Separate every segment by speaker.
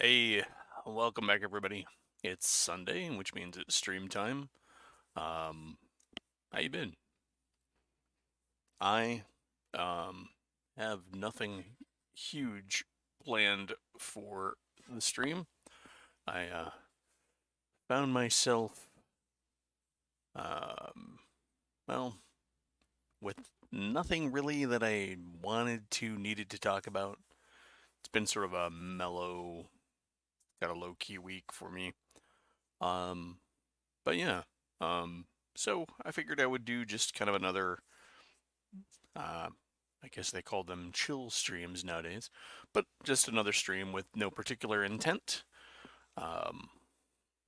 Speaker 1: Hey, welcome back, everybody. It's Sunday, which means it's stream time. Um, how you been? I have nothing huge planned for the stream. I found myself um, well, with nothing really that I needed to talk about. It's been sort of a mellow, kind of low key week for me. Um, but yeah, so I figured I would do just kind of another, uh, I guess they call them chill streams nowadays, but just another stream with no particular intent. Um,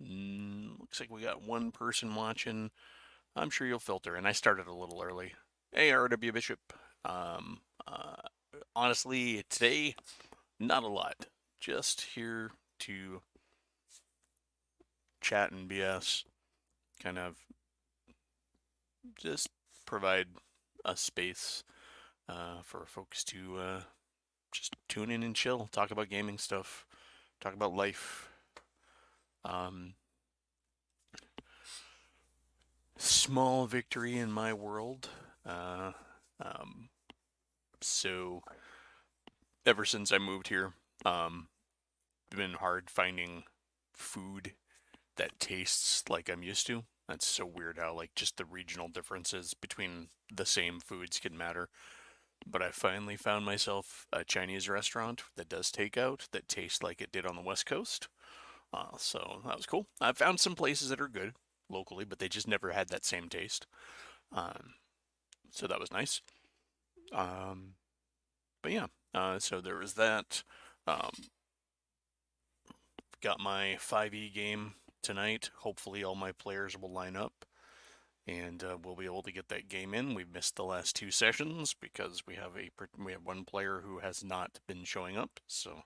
Speaker 1: Looks like we got one person watching. I'm sure you'll filter, and I started a little early. Hey, RW Bishop. Um, uh, Honestly, today, not a lot. Just here to chat and BS, kind of just provide a space for folks to just tune in and chill, talk about gaming stuff, talk about life. Um, Small victory in my world. Uh, um, so ever since I moved here, it's been hard finding food that tastes like I'm used to. That's so weird how like just the regional differences between the same foods can matter. But I finally found myself a Chinese restaurant that does takeout that tastes like it did on the West Coast. So that was cool. I found some places that are good locally, but they just never had that same taste. Um, so that was nice. Um, but yeah, so there was that. Um, got my 5e game tonight. Hopefully, all my players will line up and we'll be able to get that game in. We've missed the last two sessions because we have one player who has not been showing up. So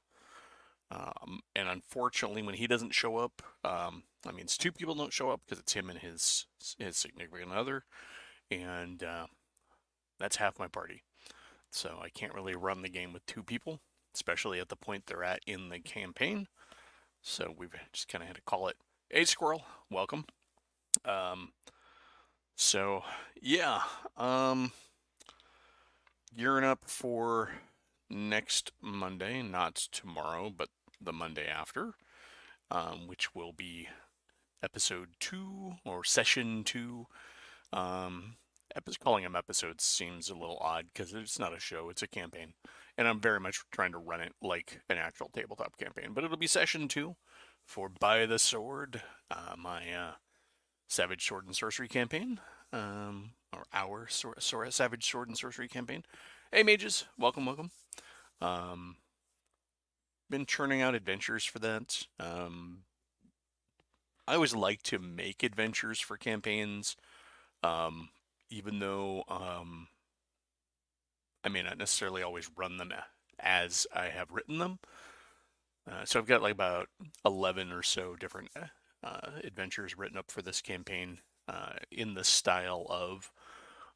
Speaker 1: and unfortunately, when he doesn't show up, I mean, it's two people don't show up because it's him and his significant other, and that's half my party. So I can't really run the game with two people, especially at the point they're at in the campaign. So we've just kind of had to call it. Hey, Squirrel, welcome. Um, so yeah, um, gearing up for next Monday, not tomorrow, but the Monday after, which will be episode 2 or session 2. Calling them episodes seems a little odd because it's not a show, it's a campaign. And I'm very much trying to run it like an actual tabletop campaign. But it'll be session 2 for By the Sword, my Savage Sword and Sorcery campaign, or our Savage Sword and Sorcery campaign. Hey, mages, welcome, welcome. Um, Been churning out adventures for that. I always like to make adventures for campaigns, um, even though I may not necessarily always run them as I have written them. So I've got like about 11 or so different adventures written up for this campaign in the style of.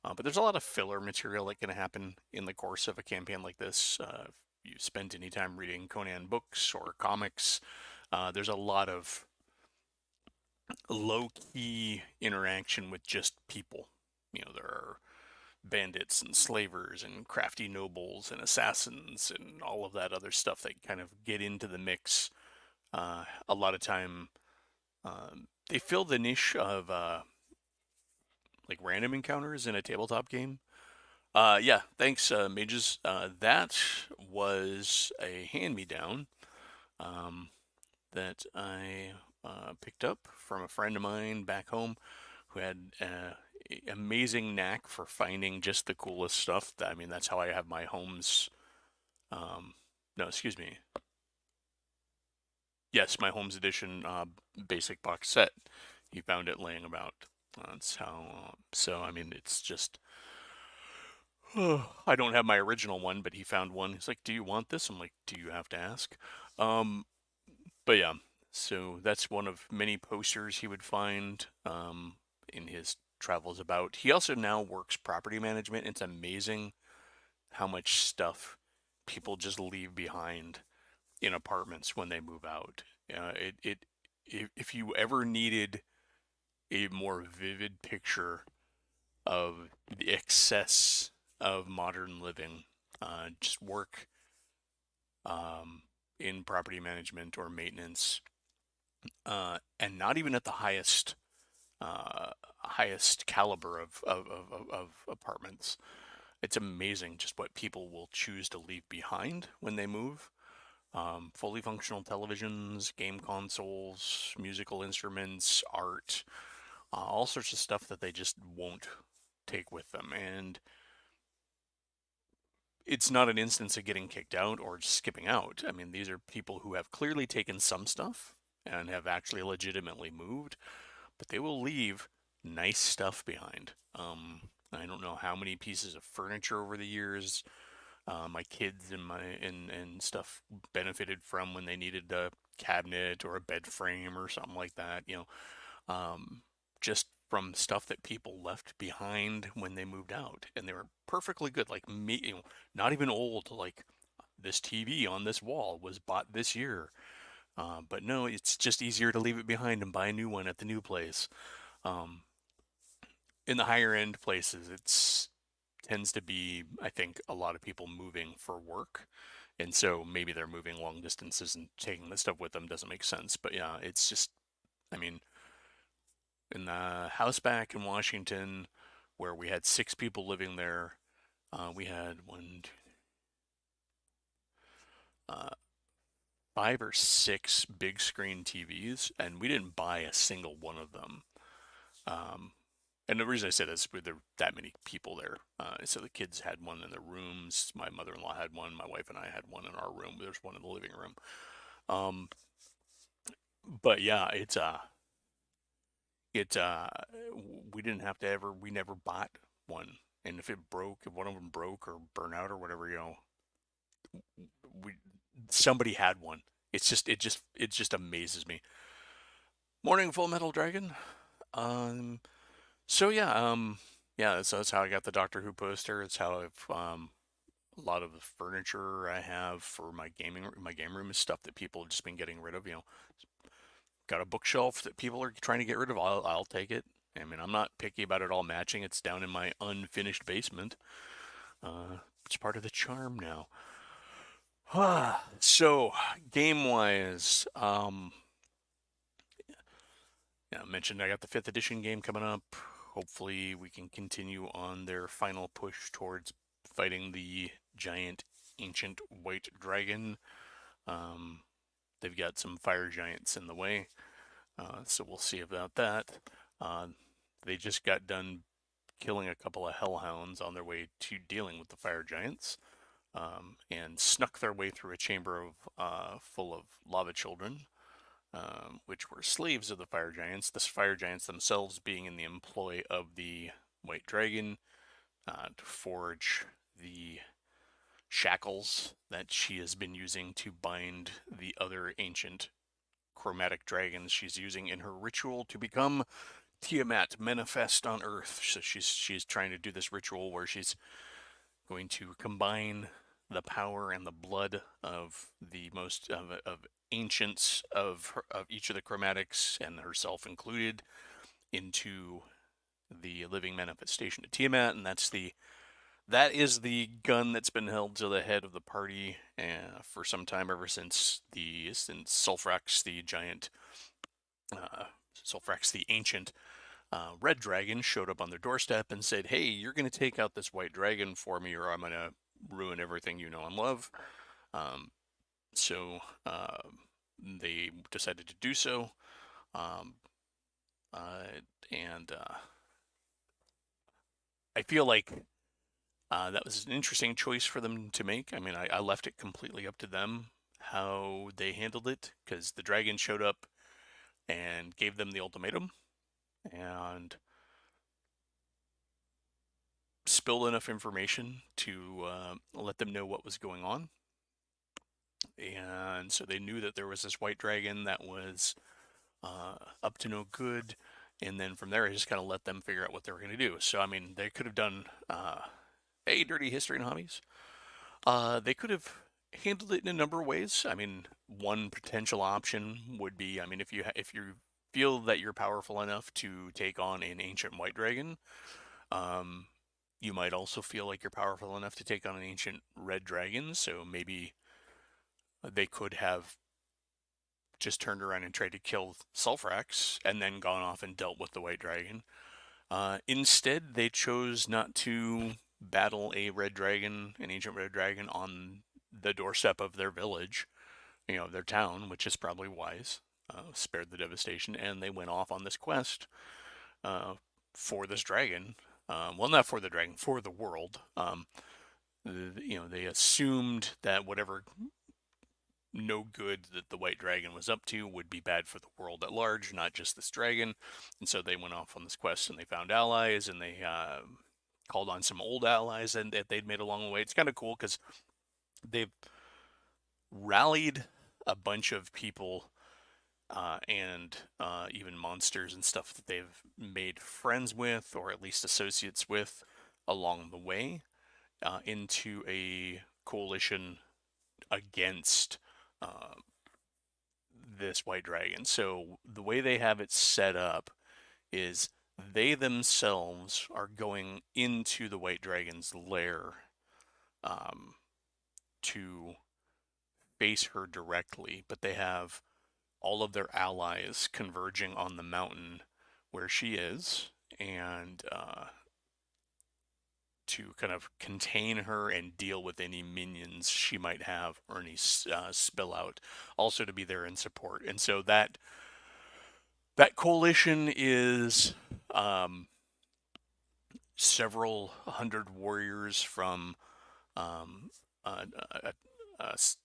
Speaker 1: But there's a lot of filler material that can happen in the course of a campaign like this. If you spent any time reading Conan books or comics, there's a lot of low key interaction with just people. You know, there are bandits and slavers and crafty nobles and assassins and all of that other stuff that kind of get into the mix. A lot of time, they fill the niche of like random encounters in a tabletop game. Yeah, thanks, mages. That was a hand me down um, that I picked up from a friend of mine back home who had amazing knack for finding just the coolest stuff. I mean, that's how I have my homes. Um, no, excuse me. Yes, my home's edition basic box set. He found it laying about. That's how. So I mean, it's just. I don't have my original one, but he found one. He's like, "Do you want this?" I'm like, "Do you have to ask?" Um, but yeah, so that's one of many posters he would find in his travels about. He also now works property management. It's amazing how much stuff people just leave behind in apartments when they move out. If you ever needed a more vivid picture of the excess of modern living, just work um, in property management or maintenance, and not even at the uh, highest caliber of apartments. It's amazing just what people will choose to leave behind when they move. Fully functional televisions, game consoles, musical instruments, art, all sorts of stuff that they just won't take with them. And it's not an instance of getting kicked out or skipping out. I mean, these are people who have clearly taken some stuff and have actually legitimately moved, but they will leave nice stuff behind. I don't know how many pieces of furniture over the years my kids and stuff benefited from when they needed a cabinet or a bed frame or something like that. Just from stuff that people left behind when they moved out, and they were perfectly good. Like me, not even old. Like this TV on this wall was bought this year. But no, it's just easier to leave it behind and buy a new one at the new place. Um, in the higher end places, it's tends to be, I think, a lot of people moving for work. And so maybe they're moving long distances and taking the stuff with them doesn't make sense. But yeah, it's just, I mean, in the house back in Washington, where we had 6 people living there, we had uh, 5 or 6 big screen TVs, and we didn't buy a single one of them. Um, And the reason I say this, there were that many people there. So the kids had one in their rooms. My mother-in-law had one. My wife and I had one in our room. There's one in the living room. Um, but yeah, it we didn't have to we never bought one. And if it broke, if one of them broke or burn out or whatever, we somebody had one. It just amazes me. Morning, Full Metal Dragon. Um, so yeah, yeah, that's how I got the Doctor Who poster. It's how I've a lot of the furniture I have for my game room is stuff that people have just been getting rid of. Got a bookshelf that people are trying to get rid of. I'll take it. I mean, I'm not picky about it all matching. It's down in my unfinished basement. It's part of the charm now. So, game wise, yeah, I mentioned I got the 5th edition game coming up. Hopefully, we can continue on their final push towards fighting the giant ancient white dragon. Um, they've got some fire giants in the way, so we'll see about that. Uh, they just got done killing a couple of hellhounds on their way to dealing with the fire giants, and snuck their way through a chamber full of lava children, which were slaves of the fire giants. The fire giants themselves being in the employ of the white dragon to forge the shackles that she has been using to bind the other ancient chromatic dragons she's using in her ritual to become Tiamat manifest on Earth. So she's trying to do this ritual where she's going to combine the power and the blood of the most of ancients of each of the chromatics and herself included into the living manifestation of Tiamat, and that is the gun that's been held to the head of the party for some time, ever since Sulfrax the giant, uh, Sulfrax the ancient red dragon showed up on their doorstep and said, "Hey, you're going to take out this white dragon for me, or I'm going to ruin everything you know and love." Um, so they decided to do so, um, uh, and I feel like that was an interesting choice for them to make. I mean, I left it completely up to them how they handled it, because the dragon showed up and gave them the ultimatum and spilled enough information to let them know what was going on. And so they knew that there was this white dragon that was up to no good. And then from there, I just kind of let them figure out what they were going to do. So, I mean, they could have done, hey, dirty history and hobbies. They could have handled it in a number of ways. I mean, one potential option would be, I mean, if you feel that you're powerful enough to take on an ancient white dragon, um, you might also feel like you're powerful enough to take on an ancient red dragon. So maybe they could have just turned around and tried to kill Sulfrax and then gone off and dealt with the white dragon. Instead, they chose not to battle a red dragon, an ancient red dragon, on the doorstep of their village, their town, which is probably wise. Spared the devastation, and they went off on this quest uh, for this dragon. Well, not for the dragon, for the world. They assumed that whatever no good that the white dragon was up to would be bad for the world at large, not just this dragon. And so they went off on this quest and they found allies and they called on some old allies and that they'd made along the way. It's kind of cool because they've rallied a bunch of people and even monsters and stuff that they've made friends with or at least associates with along the way into a coalition against uh, this white dragon. So the way they have it set up is they themselves are going into the white dragon's lair um, to face her directly, but they have all of their allies converging on the mountain where she is, and to kind of contain her and deal with any minions she might have or any spill out, also to be there in support. And so that coalition is um, several hundred warriors from um, a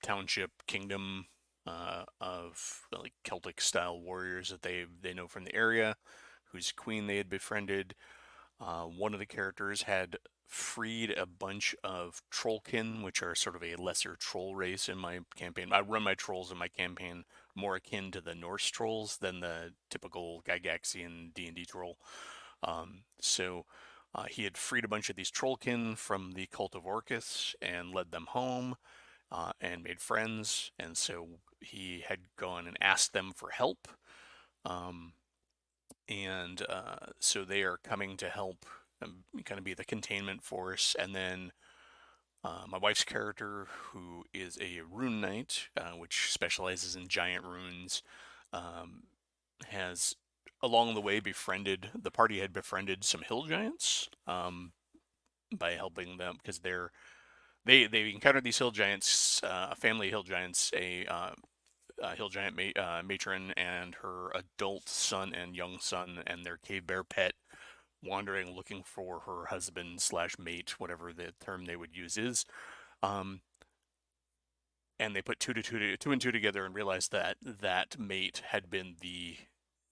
Speaker 1: township kingdom of like Celtic style warriors that they know from the area, whose queen they had befriended. One of the characters had freed a bunch of trollkin, which are sort of a lesser troll race in my campaign. I run my trolls in my campaign more akin to the Norse trolls than the typical Gygaxian D&D troll. So he had freed a bunch of these trollkin from the cult of Orcus and led them home and made friends. And so he had gone and asked them for help. Um, and so they are coming to help kind of be the containment force. And then my wife's character, who is a rune knight, which specializes in giant runes, um, has along the way the party had befriended some hill giants by helping them because they encountered these hill giants, a family of hill giants, a hill giant matron and her adult son and young son and their cave bear pet wandering looking for her husband slash mate, whatever the term they would use is. Um, and they put two and two together and realized that that mate had been the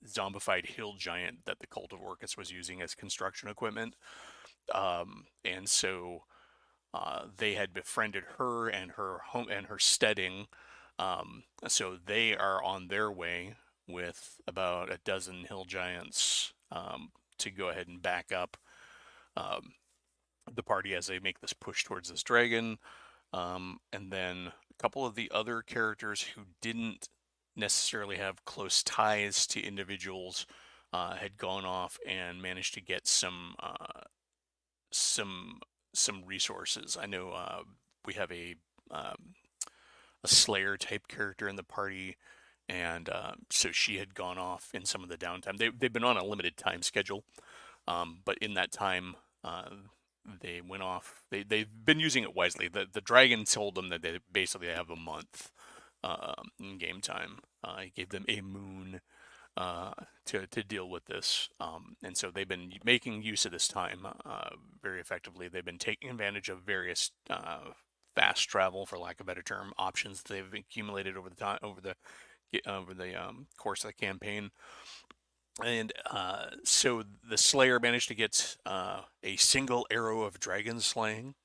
Speaker 1: zombified hill giant that the cult of Orcus was using as construction equipment. And so they had befriended her and her home and her steading. So they are on their way with about a dozen hill giants to go ahead and back up um, the party as they make this push towards this dragon. And then a couple of the other characters who didn't necessarily have close ties to individuals had gone off and managed to get some some resources. I know we have a Slayer type character in the party, and so she had gone off in some of the downtime. They've been on a limited time schedule, but in that time, they went off. They've been using it wisely. The dragon told them that they basically have a month in game time. He gave them a moon to deal with this, and so they've been making use of this time very effectively. They've been taking advantage of various fast travel, for lack of a better term, options they've accumulated over the time over the course of the campaign. And so the Slayer managed to get a single arrow of dragon slaying.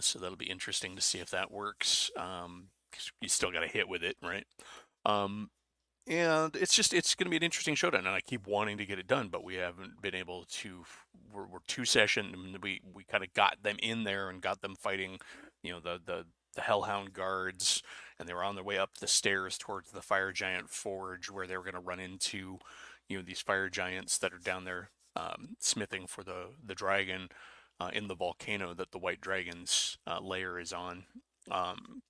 Speaker 1: So that'll be interesting to see if that works. 'Cause you still got to hit with it, right? Um, and it's going to be an interesting showdown, and I keep wanting to get it done, but we haven't been able to. We're two session, and we kind of got them in there and got them fighting, the the Hellhound guards, and they were on their way up the stairs towards the fire giant forge, where they were going to run into, these fire giants that are down there smithing for the dragon in the volcano that the white dragon's lair is on. Um,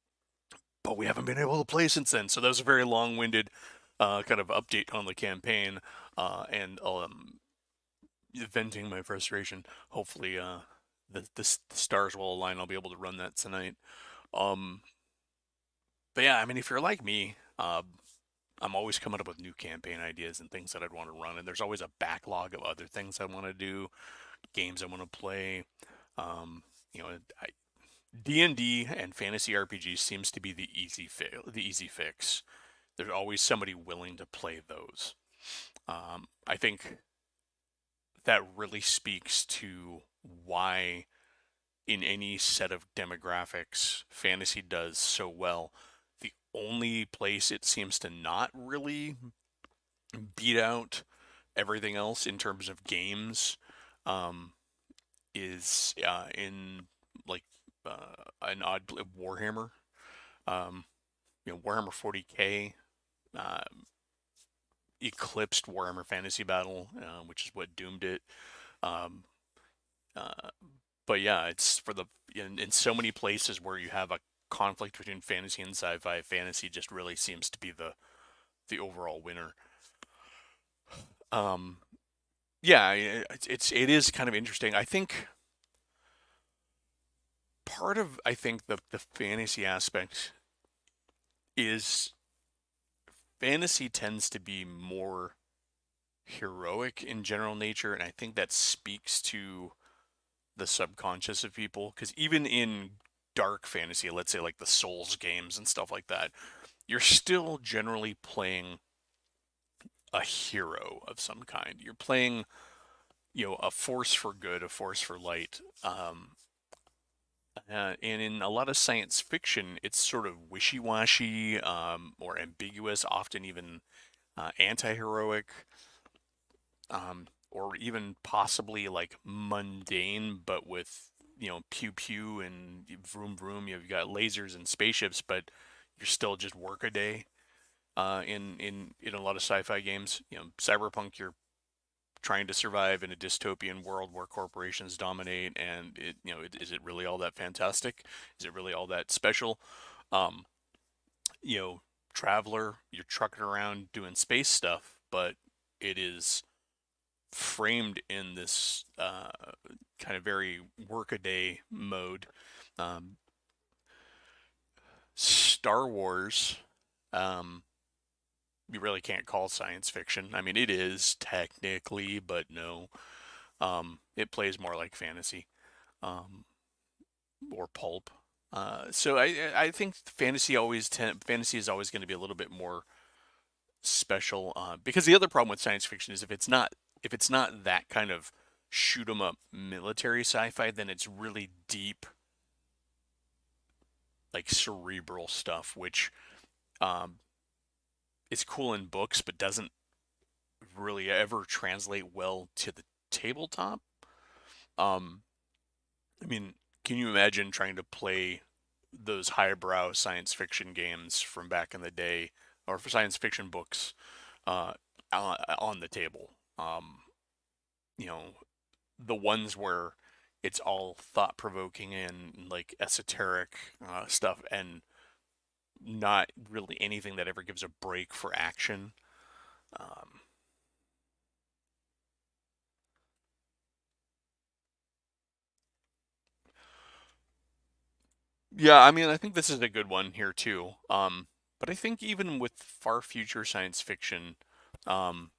Speaker 1: but we haven't been able to play since then, so that was a very long-winded kind of update on the campaign and venting my frustration. Hopefully, the stars will align. I'll be able to run that tonight. Um, but yeah, I mean, if you're like me, I'm always coming up with new campaign ideas and things that I'd want to run, and there's always a backlog of other things I want to do, games I want to play. Um, you know, D&D and fantasy RPG seems to be the easy fix. There's always somebody willing to play those. I think that really speaks to why in any set of demographics fantasy does so well. The only place it seems to not really beat out everything else in terms of games um, is in like an odd Warhammer. Um, Warhammer 40K uh, eclipsed Warhammer Fantasy Battle, which is what doomed it. Um, uh, but yeah, it's for in so many places where you have a conflict between fantasy and sci-fi. Fantasy just really seems to be the overall winner. Um, yeah, it is kind of interesting. I think part of the fantasy aspect is fantasy tends to be more heroic in general nature, and I think that speaks to the subconscious of people. Because even in dark fantasy, let's say like the Souls games and stuff like that, you're still generally playing a hero of some kind. You're playing, a force for good, a force for light. And in a lot of science fiction, it's sort of wishy-washy or ambiguous, often even anti-heroic, or even possibly like mundane, but with pew pew and vroom vroom. You've got lasers and spaceships, but you're still just workaday. In a lot of sci-fi games, cyberpunk, you're trying to survive in a dystopian world where corporations dominate, and is it really all that fantastic? Is it really all that special? Um, you know, Traveler, you're trucking around doing space stuff, but it is framed in this kind of very workaday mode. Um, Star Wars, um, you really can't call science fiction. I mean, it is technically, but no. It plays more like fantasy um, or pulp. So I think fantasy is always going to be a little bit more special because the other problem with science fiction is if it's not that kind of shoot 'em up military sci-fi, then it's really deep, like cerebral stuff, which um, is cool in books but doesn't really ever translate well to the tabletop. Um, I mean, can you imagine trying to play those highbrow science fiction games from back in the day, or for science fiction books, uh, on the table? You know, the ones where it's all thought provoking and like esoteric stuff, and not really anything that ever gives a break for action. Um, yeah, I mean, I think this is a good one here too. But I think even with far future science fiction, um,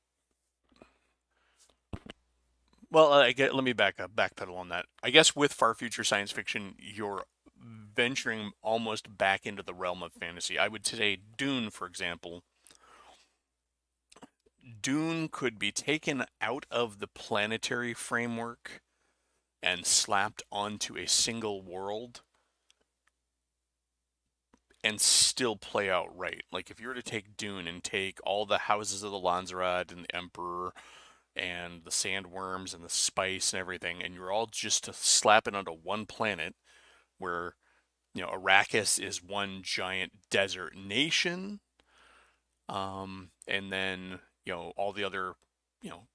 Speaker 1: well, let me backpedal on that. I guess with far future science fiction, you're venturing almost back into the realm of fantasy. I would say Dune, for example. Dune could be taken out of the planetary framework and slapped onto a single world and still play out right. Like if you were to take Dune and take all the houses of the Lanzarote and the Emperor and the sandworms and the spice and everything, and you're all just to slap it onto one planet where Arrakis is one giant desert nation, and then all the other, you know,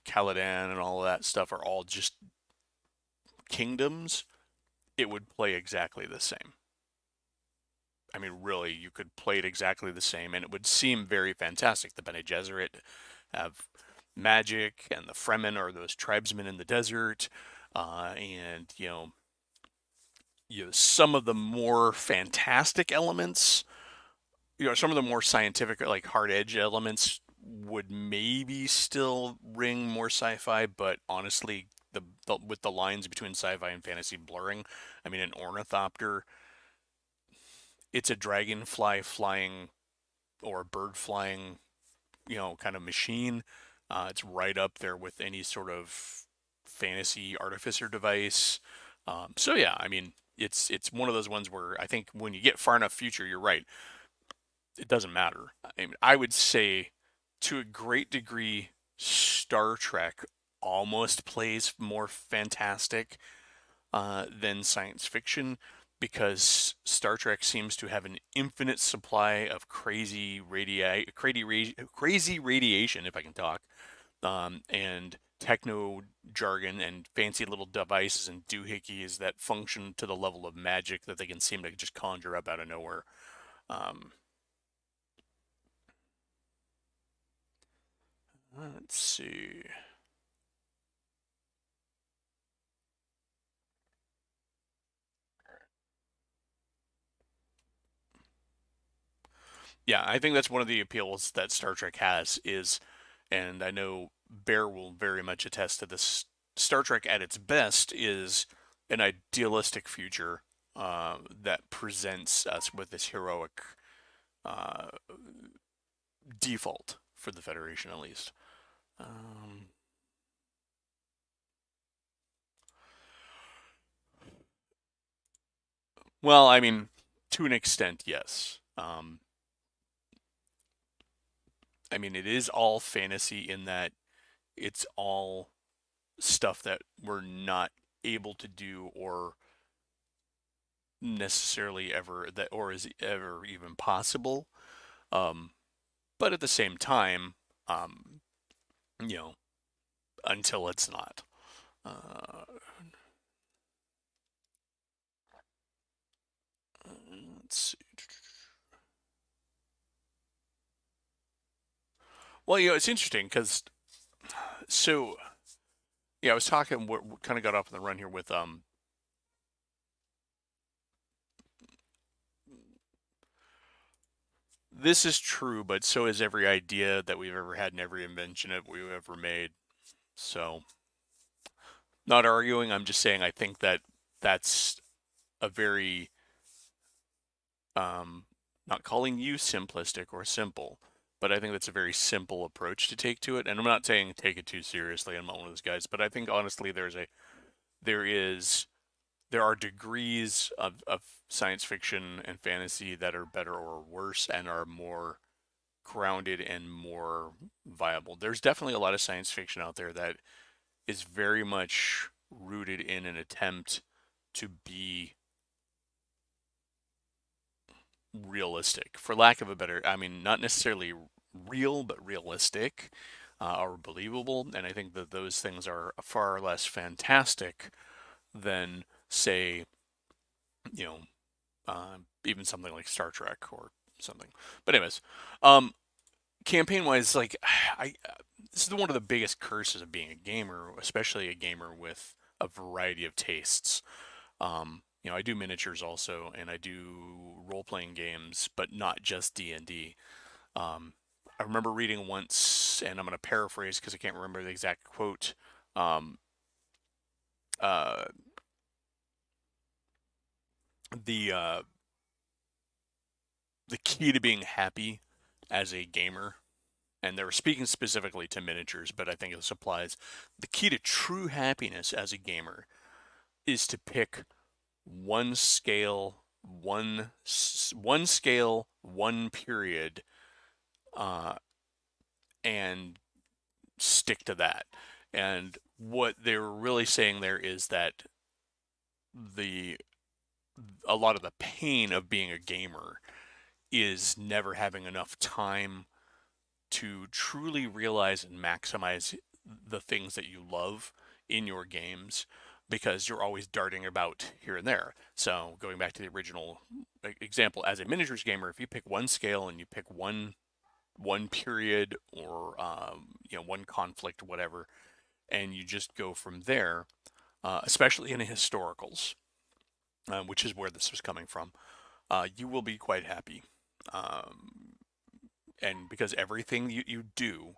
Speaker 1: Caladan and all of that stuff are all just kingdoms. It would play exactly the same. I mean, really, you could play it exactly the same, and it would seem very fantastic. The Bene Gesserit have magic, and the Fremen are those tribesmen in the desert, and some of the more fantastic elements, some of the more scientific, like hard edge elements, would maybe still ring more sci-fi, but honestly, with the lines between sci-fi and fantasy blurring, I mean, an ornithopter, it's a dragonfly flying or a bird flying, kind of machine. It's right up there with any sort of fantasy artificer device. So yeah, I mean, it's one of those ones where I think when you get far enough future, you're right. It doesn't matter. I mean, I would say to a great degree, Star Trek almost plays more fantastic than science fiction because Star Trek seems to have an infinite supply of crazy radiation, if I can talk, and techno jargon and fancy little devices and doohickeys that function to the level of magic that they can seem to just conjure up out of nowhere. Um, let's see. Yeah, I think that's one of the appeals that Star Trek has is, and I know Bear will very much attest to this. Star Trek at its best is an idealistic future that presents us with this heroic uh, default for the Federation, at least. Um, well, I mean, to an extent, yes. I mean, it is all fantasy in that it's all stuff that we're not able to do or necessarily ever that or is ever even possible. Um, but at the same time, um, you know, until it's not. Uh, let's see. Well, it's interesting because so yeah, I was talking. We kind of got off on the run here with This is true, but so is every idea that we've ever had and every invention that we've ever made. So, not arguing. I'm just saying I think that that's a very um, not calling you simplistic or simple, but I think that's a very simple approach to take to it. And I'm not saying take it too seriously. I'm not one of those guys, but I think honestly, there is there are degrees of science fiction and fantasy that are better or worse and are more grounded and more viable. There's definitely a lot of science fiction out there that is very much rooted in an attempt to be realistic, for lack of a better, I mean, not necessarily real, but realistic or believable. And I think that those things are far less fantastic than, say, you know, even something like Star Trek or something. But anyways, um, campaign wise, like I, this is one of the biggest curses of being a gamer, especially a gamer with a variety of tastes. I do miniatures also, and I do role playing games, but not just D&D. Um, I remember reading once, and I'm going to paraphrase because I can't remember the exact quote. Um, uh, the uh, the key to being happy as a gamer, and they were speaking specifically to miniatures, but I think this applies. The key to true happiness as a gamer is to pick one scale, one scale, one period, uh, and stick to that. And what they were really saying there is that the a lot of the pain of being a gamer is never having enough time to truly realize and maximize the things that you love in your games, because you're always darting about here and there. So going back to the original example, as a miniatures gamer, if you pick one scale and you pick one period, or one conflict, whatever, and you just go from there, especially in historicals, which is where this was coming from, you will be quite happy. Um, and because everything you do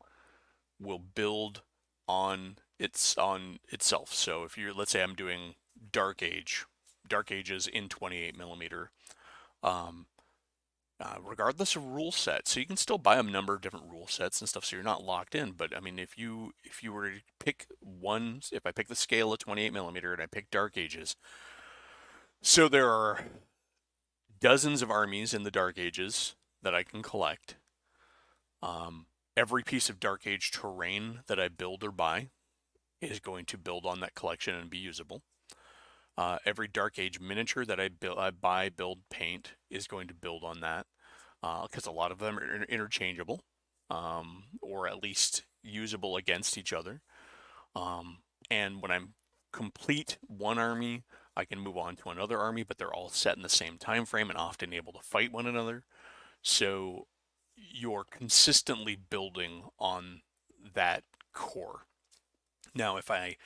Speaker 1: will build on itself. So if you're, let's say I'm doing Dark Ages in 28 millimeter, um, regardless of rule set. So you can still buy a number of different rule sets and stuff, so you're not locked in. But I mean, if you were to pick one, if I pick the scale of 28 millimeter and I pick Dark Ages, so there are dozens of armies in the Dark Ages that I can collect. Um, every piece of Dark Age terrain that I build or buy is going to build on that collection and be usable. Every Dark Age miniature that I buy, build, paint is going to build on that, because a lot of them are interchangeable, or at least usable against each other. Um, and when I'm complete one army, I can move on to another army, but they're all set in the same time frame and often able to fight one another. So you're consistently building on that core. Now, if I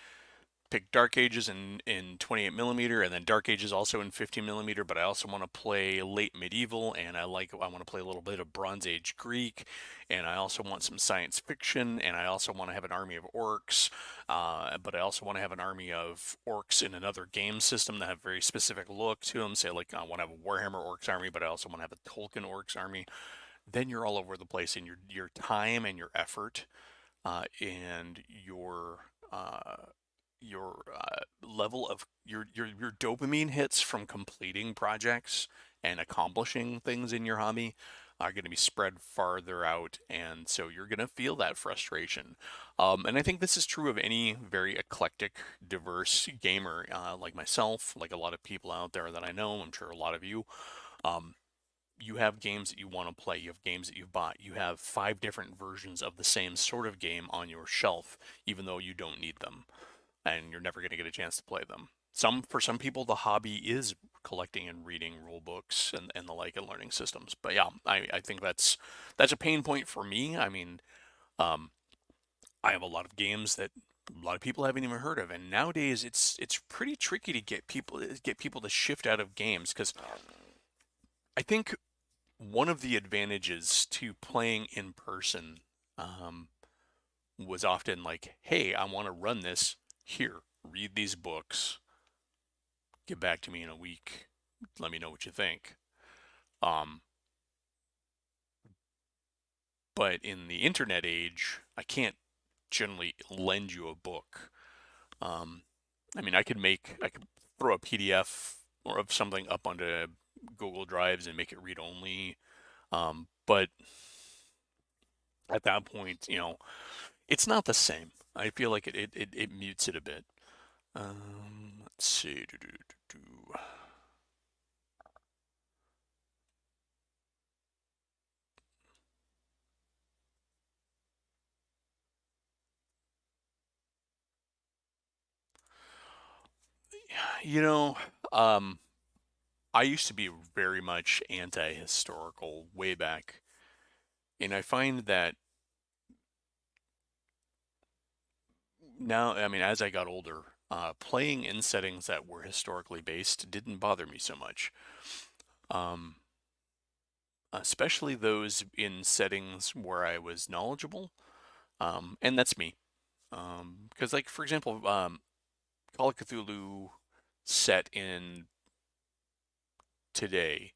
Speaker 1: pick Dark Ages in 28 millimeter, and then Dark Ages also in 15 millimeter, but I also want to play late medieval, and I want to play a little bit of Bronze Age Greek, and I also want some science fiction, and I also want to have an army of orcs, but I also want to have an army of orcs in another game system that have very specific look to them. Say, like, I want to have a Warhammer Orcs army, but I also want to have a Tolkien Orcs army. Then you're all over the place in your time and your effort, and your level of your dopamine hits from completing projects and accomplishing things in your hobby are going to be spread farther out, and so you're going to feel that frustration. And I think this is true of any very eclectic, diverse gamer, like myself, like a lot of people out there that I know. I'm sure a lot of you. Um, you have games that you want to play. You have games that you've bought. You have 5 different versions of the same sort of game on your shelf, even though you don't need them, and you're never going to get a chance to play them. For some people, the hobby is collecting and reading rule books and the like, and learning systems. But yeah, I think that's a pain point for me. I mean, um, I have a lot of games that a lot of people haven't even heard of, and nowadays it's pretty tricky to get people to shift out of games, because I think one of the advantages to playing in person, um, was often like, hey, I want to run this. Here, read these books. Get back to me in a week. Let me know what you think. Um, but in the internet age, I can't generally lend you a book. Um, I mean, I could throw a PDF or of something up onto Google Drives and make it read only. But at that point, it's not the same. I feel like it mutes it a bit. Let's see. You know, um, I used to be very much anti-historical way back, and I find that now, I mean, as I got older, playing in settings that were historically based didn't bother me so much. Um, Especially those in settings where I was knowledgeable, and that's me. Because, like, for example, Call of Cthulhu set in today,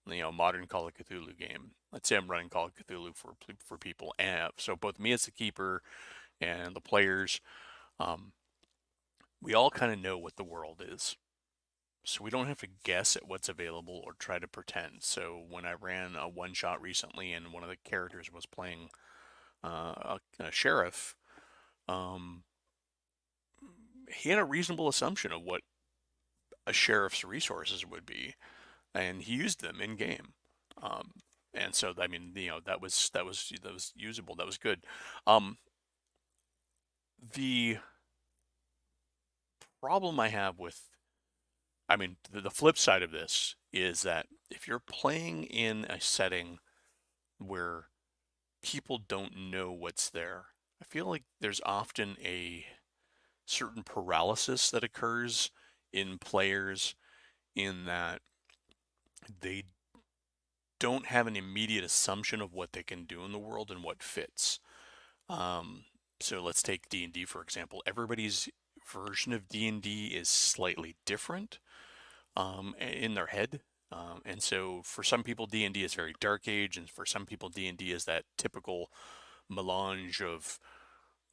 Speaker 1: modern Call of Cthulhu game. Let's say I'm running Call of Cthulhu for people, and so both me as the keeper and the players, um, we all kind of know what the world is. So we don't have to guess at what's available or try to pretend. So when I ran a one shot recently and one of the characters was playing a sheriff, um, he had a reasonable assumption of what a sheriff's resources would be, and he used them in game. Um, and so, I mean, that was usable. That was good. Um, the problem I have with, I mean, the flip side of this is that if you're playing in a setting where people don't know what's there, I feel like there's often a certain paralysis that occurs in players in that they don't have an immediate assumption of what they can do in the world and what fits. Um, so let's take D&D for example. Everybody's version of D&D is slightly different in their head. And so for some people D&D is very dark age, and for some people D&D is that typical melange of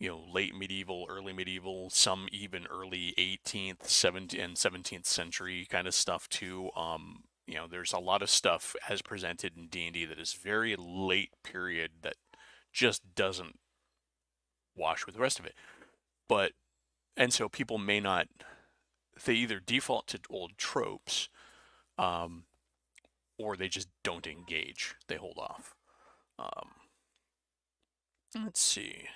Speaker 1: late medieval, early medieval, some even early 18th, 17th, and 17th century kind of stuff too. There's a lot of stuff as presented in D&D that is very late period that just doesn't wash with the rest of it. But and so people may not, they either default to old tropes, um, or they just don't engage. They hold off. Um, let's see.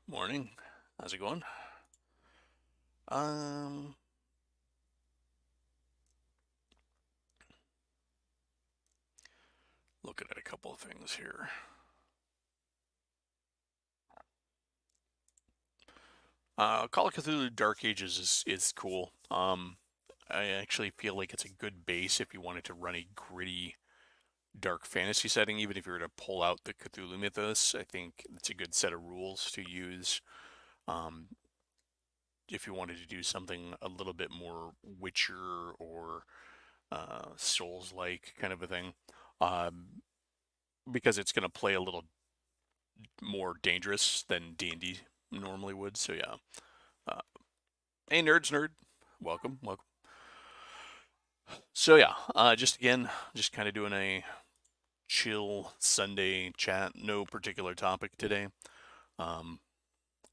Speaker 1: Morning. How's it going? Um, Looking at a couple of things here. Call of Cthulhu Dark Ages is cool. I actually feel like it's a good base if you wanted to run a gritty dark fantasy setting, even if you were to pull out the Cthulhu mythos. I think it's a good set of rules to use. Um, if you wanted to do something a little bit more Witcher or Souls-like kind of a thing, um, because it's going to play a little more dangerous than D&D normally would. So yeah. Uh, hey, nerd, welcome, welcome. So yeah, just kind of doing a chill Sunday chat. No particular topic today. Um,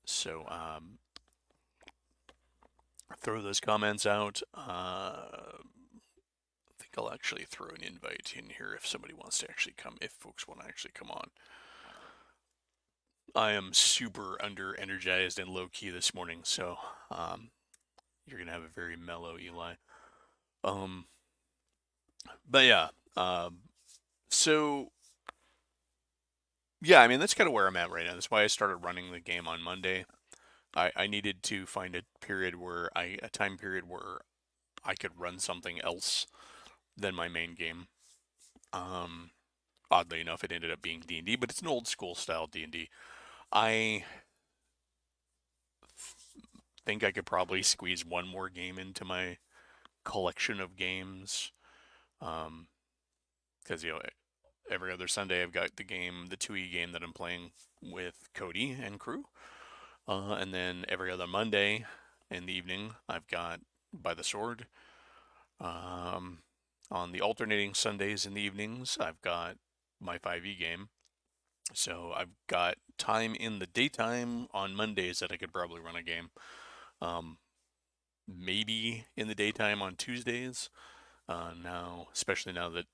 Speaker 1: so throw those comments out. I think I'll actually throw an invite in here if somebody wants to actually come. If folks want to actually come on. I am super under energized and low key this morning, so you're gonna have a very mellow Eli. Um, but yeah, so yeah, I mean that's kind of where I'm at right now. That's why I started running the game on Monday. I needed to find a time period where I could run something else than my main game. Um, Oddly enough, it ended up being D&D, but it's an old school style D&D. I think I could probably squeeze one more game into my collection of games. Because every other Sunday I've got the 2E game that I'm playing with Cody and crew. And then every other Monday in the evening, I've got By the Sword. On the alternating Sundays in the evenings, I've got my 5e game. So I've got time in the daytime on Mondays that I could probably run a game. Maybe in the daytime on Tuesdays. Now, especially now that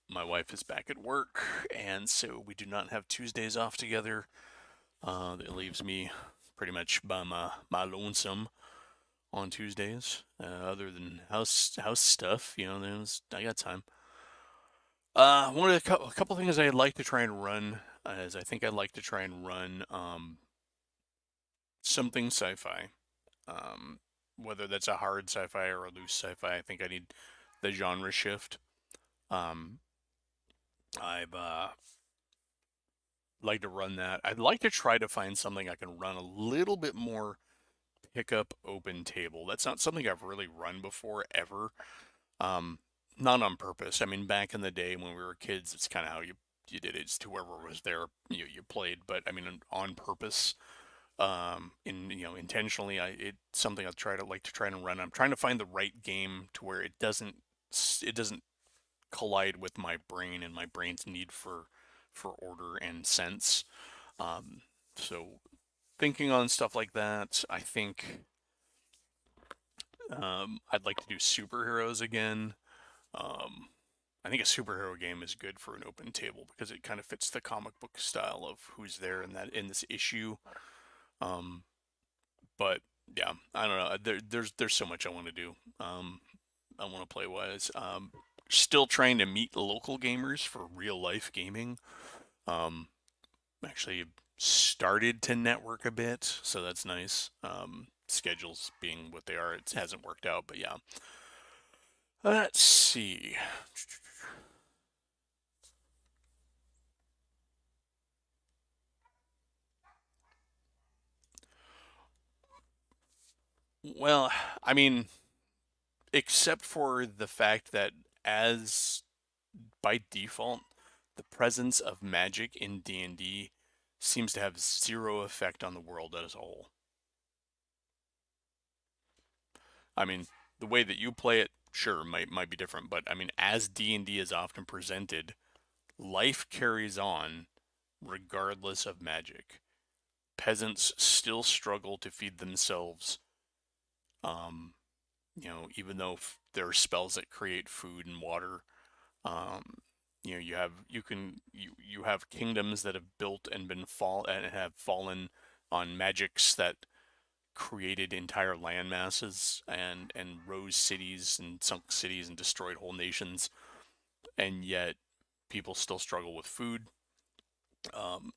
Speaker 1: my wife is back at work, and so we do not have Tuesdays off together. That leaves me pretty much by my lonesome on Tuesdays. Other than house stuff, I got time. One of a couple things I'd like to try and run is I think I'd like to try and run something sci-fi. Whether that's a hard sci-fi or a loose sci-fi, I think I need the genre shift. I've like to run that. I'd like to try to find something I can run a little bit more pickup open table. That's not something I've really run before ever. Not on purpose. I mean, back in the day when we were kids, it's kind of how you did it. It's to whoever was there, you played. But I mean, on purpose, intentionally, it's something like to try and run. I'm trying to find the right game to where it doesn't collide with my brain and my brain's need for order and sense. Um, so thinking on stuff like that, I think I'd like to do superheroes again. Um, I think a superhero game is good for an open table because it kind of fits the comic book style of who's there in this issue. Um, but yeah, I don't know. There's so much I want to do. I want to play wise. Still trying to meet local gamers for real life gaming. Um, Actually started to network a bit, so that's nice. Schedules being what they are, it hasn't worked out, but yeah. Let's see. Well, I mean, except for the fact that as by default, the presence of magic in D&D seems to have zero effect on the world as a whole. I mean, the way that you play it, sure, might be different, but I mean, as D&D is often presented, life carries on regardless of magic. Peasants still struggle to feed themselves, um, even though there are spells that create food and water. Um, you have kingdoms that have built and have fallen on magics that created entire land masses and rose cities and sunk cities and destroyed whole nations, and yet people still struggle with food.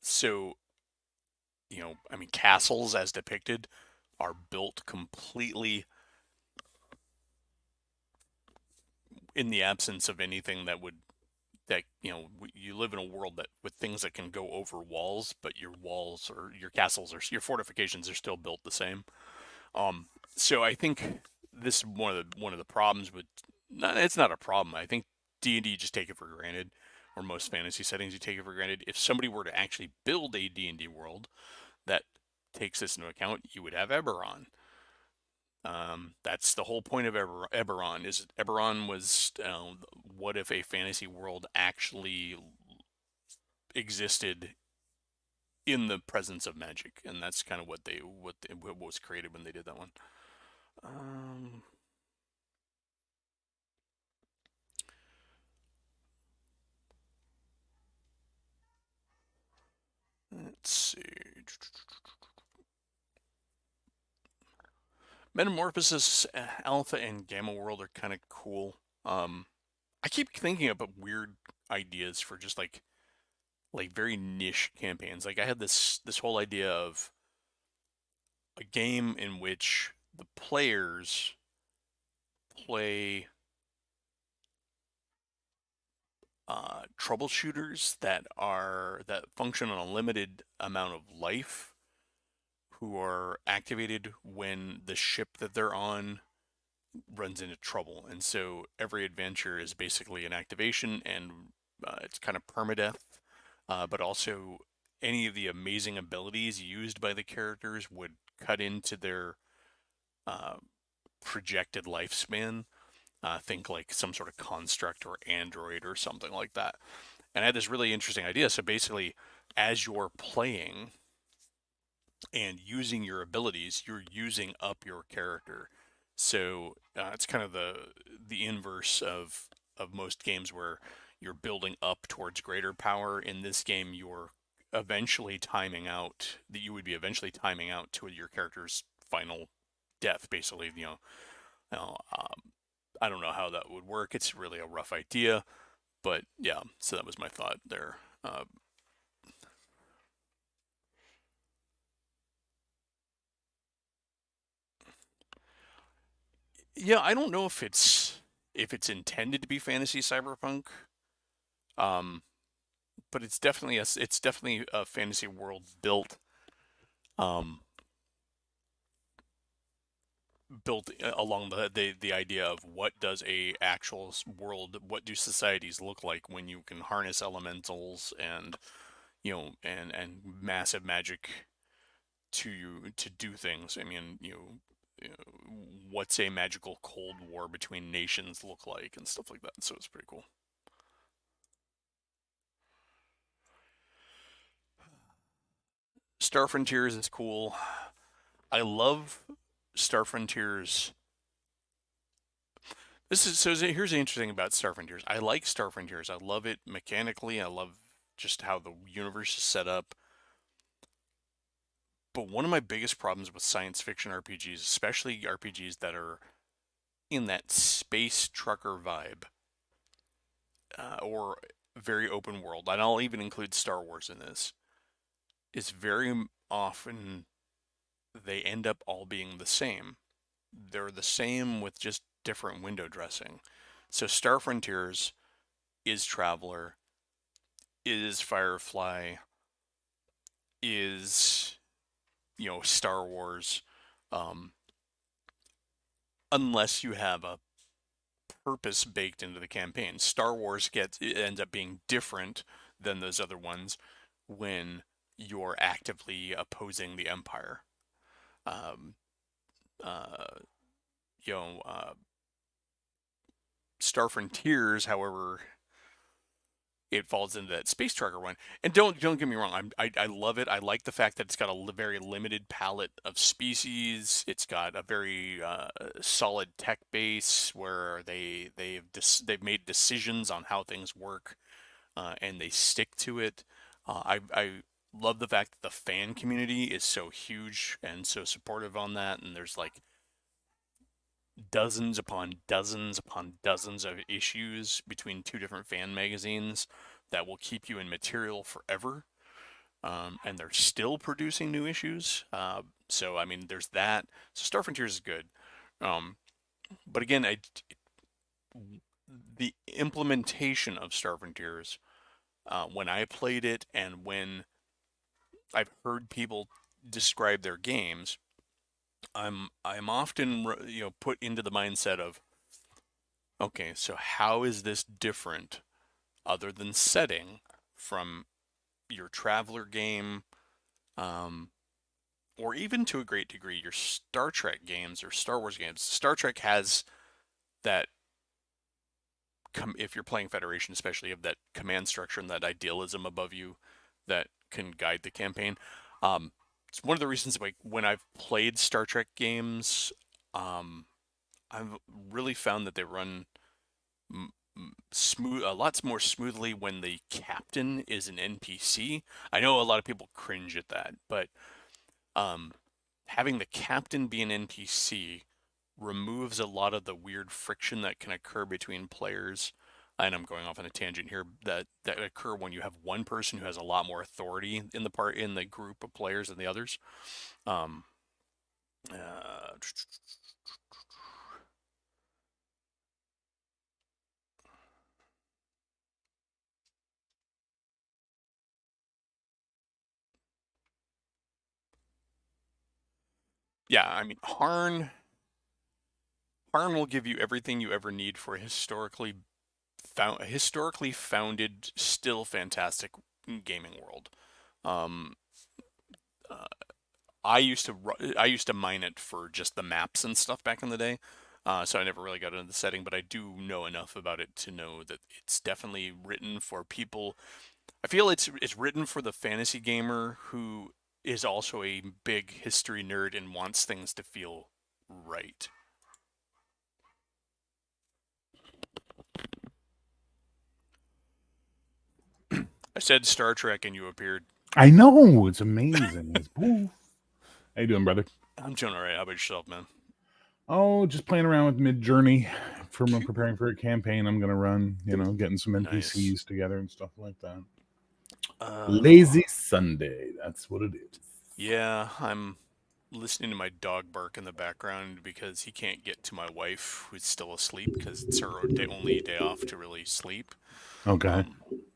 Speaker 1: So I mean, castles as depicted are built completely in the absence of anything that you live in a world that with things that can go over walls, but your walls or your castles or your fortifications are still built the same. Um, so I think this is one of the problems with. It's not a problem. I think D&D just take it for granted, or most fantasy settings you take it for granted. If somebody were to actually build a D&D world that takes this into account, you would have Eberron. That's the whole point of Eberron. Is Eberron was what if a fantasy world actually existed in the presence of magic, and that's kind of what was created when they did that one. Um, let's see. Metamorphosis Alpha and Gamma World are kind of cool. I keep thinking about weird ideas for just like very niche campaigns. Like I had this whole idea of a game in which the players play troubleshooters that function on a limited amount of life, who are activated when the ship that they're on runs into trouble. And so every adventure is basically an activation, and it's kind of permadeath, but also any of the amazing abilities used by the characters would cut into their uh, projected lifespan. Think like some sort of construct or android or something like that. And I had this really interesting idea. So basically, as you're playing and using your abilities, you're using up your character. So it's kind of the inverse of most games where you're building up towards greater power. In this game, you're eventually timing out that you would be eventually timing out to your character's final death. Basically, I don't know how that would work. It's really a rough idea, but yeah. So that was my thought there. Yeah, I don't know if it's intended to be fantasy cyberpunk, um, but it's definitely a fantasy world um, built along the idea of what does a actual world, what do societies look like when you can harness elementals and and massive magic to do things. I mean, what's a magical Cold War between nations look like and stuff like that. So it's pretty cool. Star Frontiers is cool. I love Star Frontiers. Here's the interesting about Star Frontiers. I like Star Frontiers. I love it mechanically. I love just how the universe is set up. But one of my biggest problems with science fiction RPGs, especially RPGs that are in that space trucker vibe, or very open world, and I'll even include Star Wars in this, is very often they end up all being the same. They're the same with just different window dressing. So Star Frontiers is Traveler, is Firefly, is Star Wars, um, unless you have a purpose baked into the campaign. Star Wars ends up being different than those other ones when you're actively opposing the Empire. Um, uh, you know, uh, Star Frontiers, however, it falls into that space trucker one. And don't get me wrong, I love it. I like the fact that it's got a very limited palette of species. It's got a very solid tech base where they've made decisions on how things work, and they stick to it. I love the fact that the fan community is so huge and so supportive on that, and there's like dozens upon dozens upon dozens of issues between two different fan magazines that will keep you in material forever. And they're still producing new issues. So, I mean, there's that. So, Star Frontiers is good. Um, but again, the implementation of Star Frontiers, when I played it and when I've heard people describe their games, I'm often put into the mindset of, okay, so how is this different other than setting from your Traveler game, um, or even to a great degree your Star Trek games or Star Wars games? Star Trek has that, if you're playing Federation, especially, of that command structure and that idealism above you that can guide the campaign. It's one of the reasons, like, when I've played Star Trek games, um, I've really found that they run smooth, a lot more smoothly when the captain is an NPC. I know a lot of people cringe at that, but um, having the captain be an NPC removes a lot of the weird friction that can occur between players. And I'm going off on a tangent here, that occur when you have one person who has a lot more authority in the group of players than the others. Um, uh, yeah, I mean, Harn will give you everything you ever need for a historically founded, still fantastic gaming world. Um, uh, I used to mine it for just the maps and stuff back in the day, so I never really got into the setting. But I do know enough about it to know that it's definitely written for people. I feel it's written for the fantasy gamer who is also a big history nerd and wants things to feel right. I said Star Trek and you appeared.
Speaker 2: I know, it's amazing. How you doing, brother?
Speaker 1: I'm doing all right. How about yourself, man?
Speaker 2: Oh, just playing around with Mid Journey for
Speaker 1: Cool.
Speaker 2: preparing for a campaign I'm gonna run. Getting some
Speaker 1: Nice.
Speaker 2: NPCs together and stuff like that.
Speaker 1: Uh,
Speaker 2: Lazy Sunday, that's what it is.
Speaker 1: yeah, I'm listening to my dog bark in the background because he can't get to my wife, who's still asleep because it's her only day off to really sleep.
Speaker 2: Okay.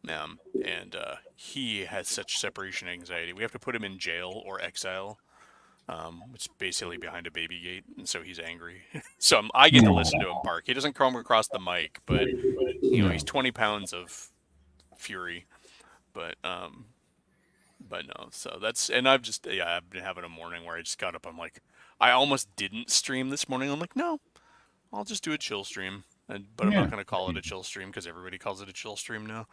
Speaker 1: Um, and he has such separation anxiety. We have to put him in jail or exile, which is basically behind a baby gate, and so he's angry. So I get to listen to him bark. He doesn't come across the mic, but
Speaker 2: Yeah.
Speaker 1: he's 20 pounds of fury. But no, so and I've been having a morning where I just got up. I'm like, I almost didn't stream this morning. I'm like, no, I'll just do a chill stream. But I'm not
Speaker 2: Yeah.
Speaker 1: gonna call it a chill stream because everybody calls it a chill stream now.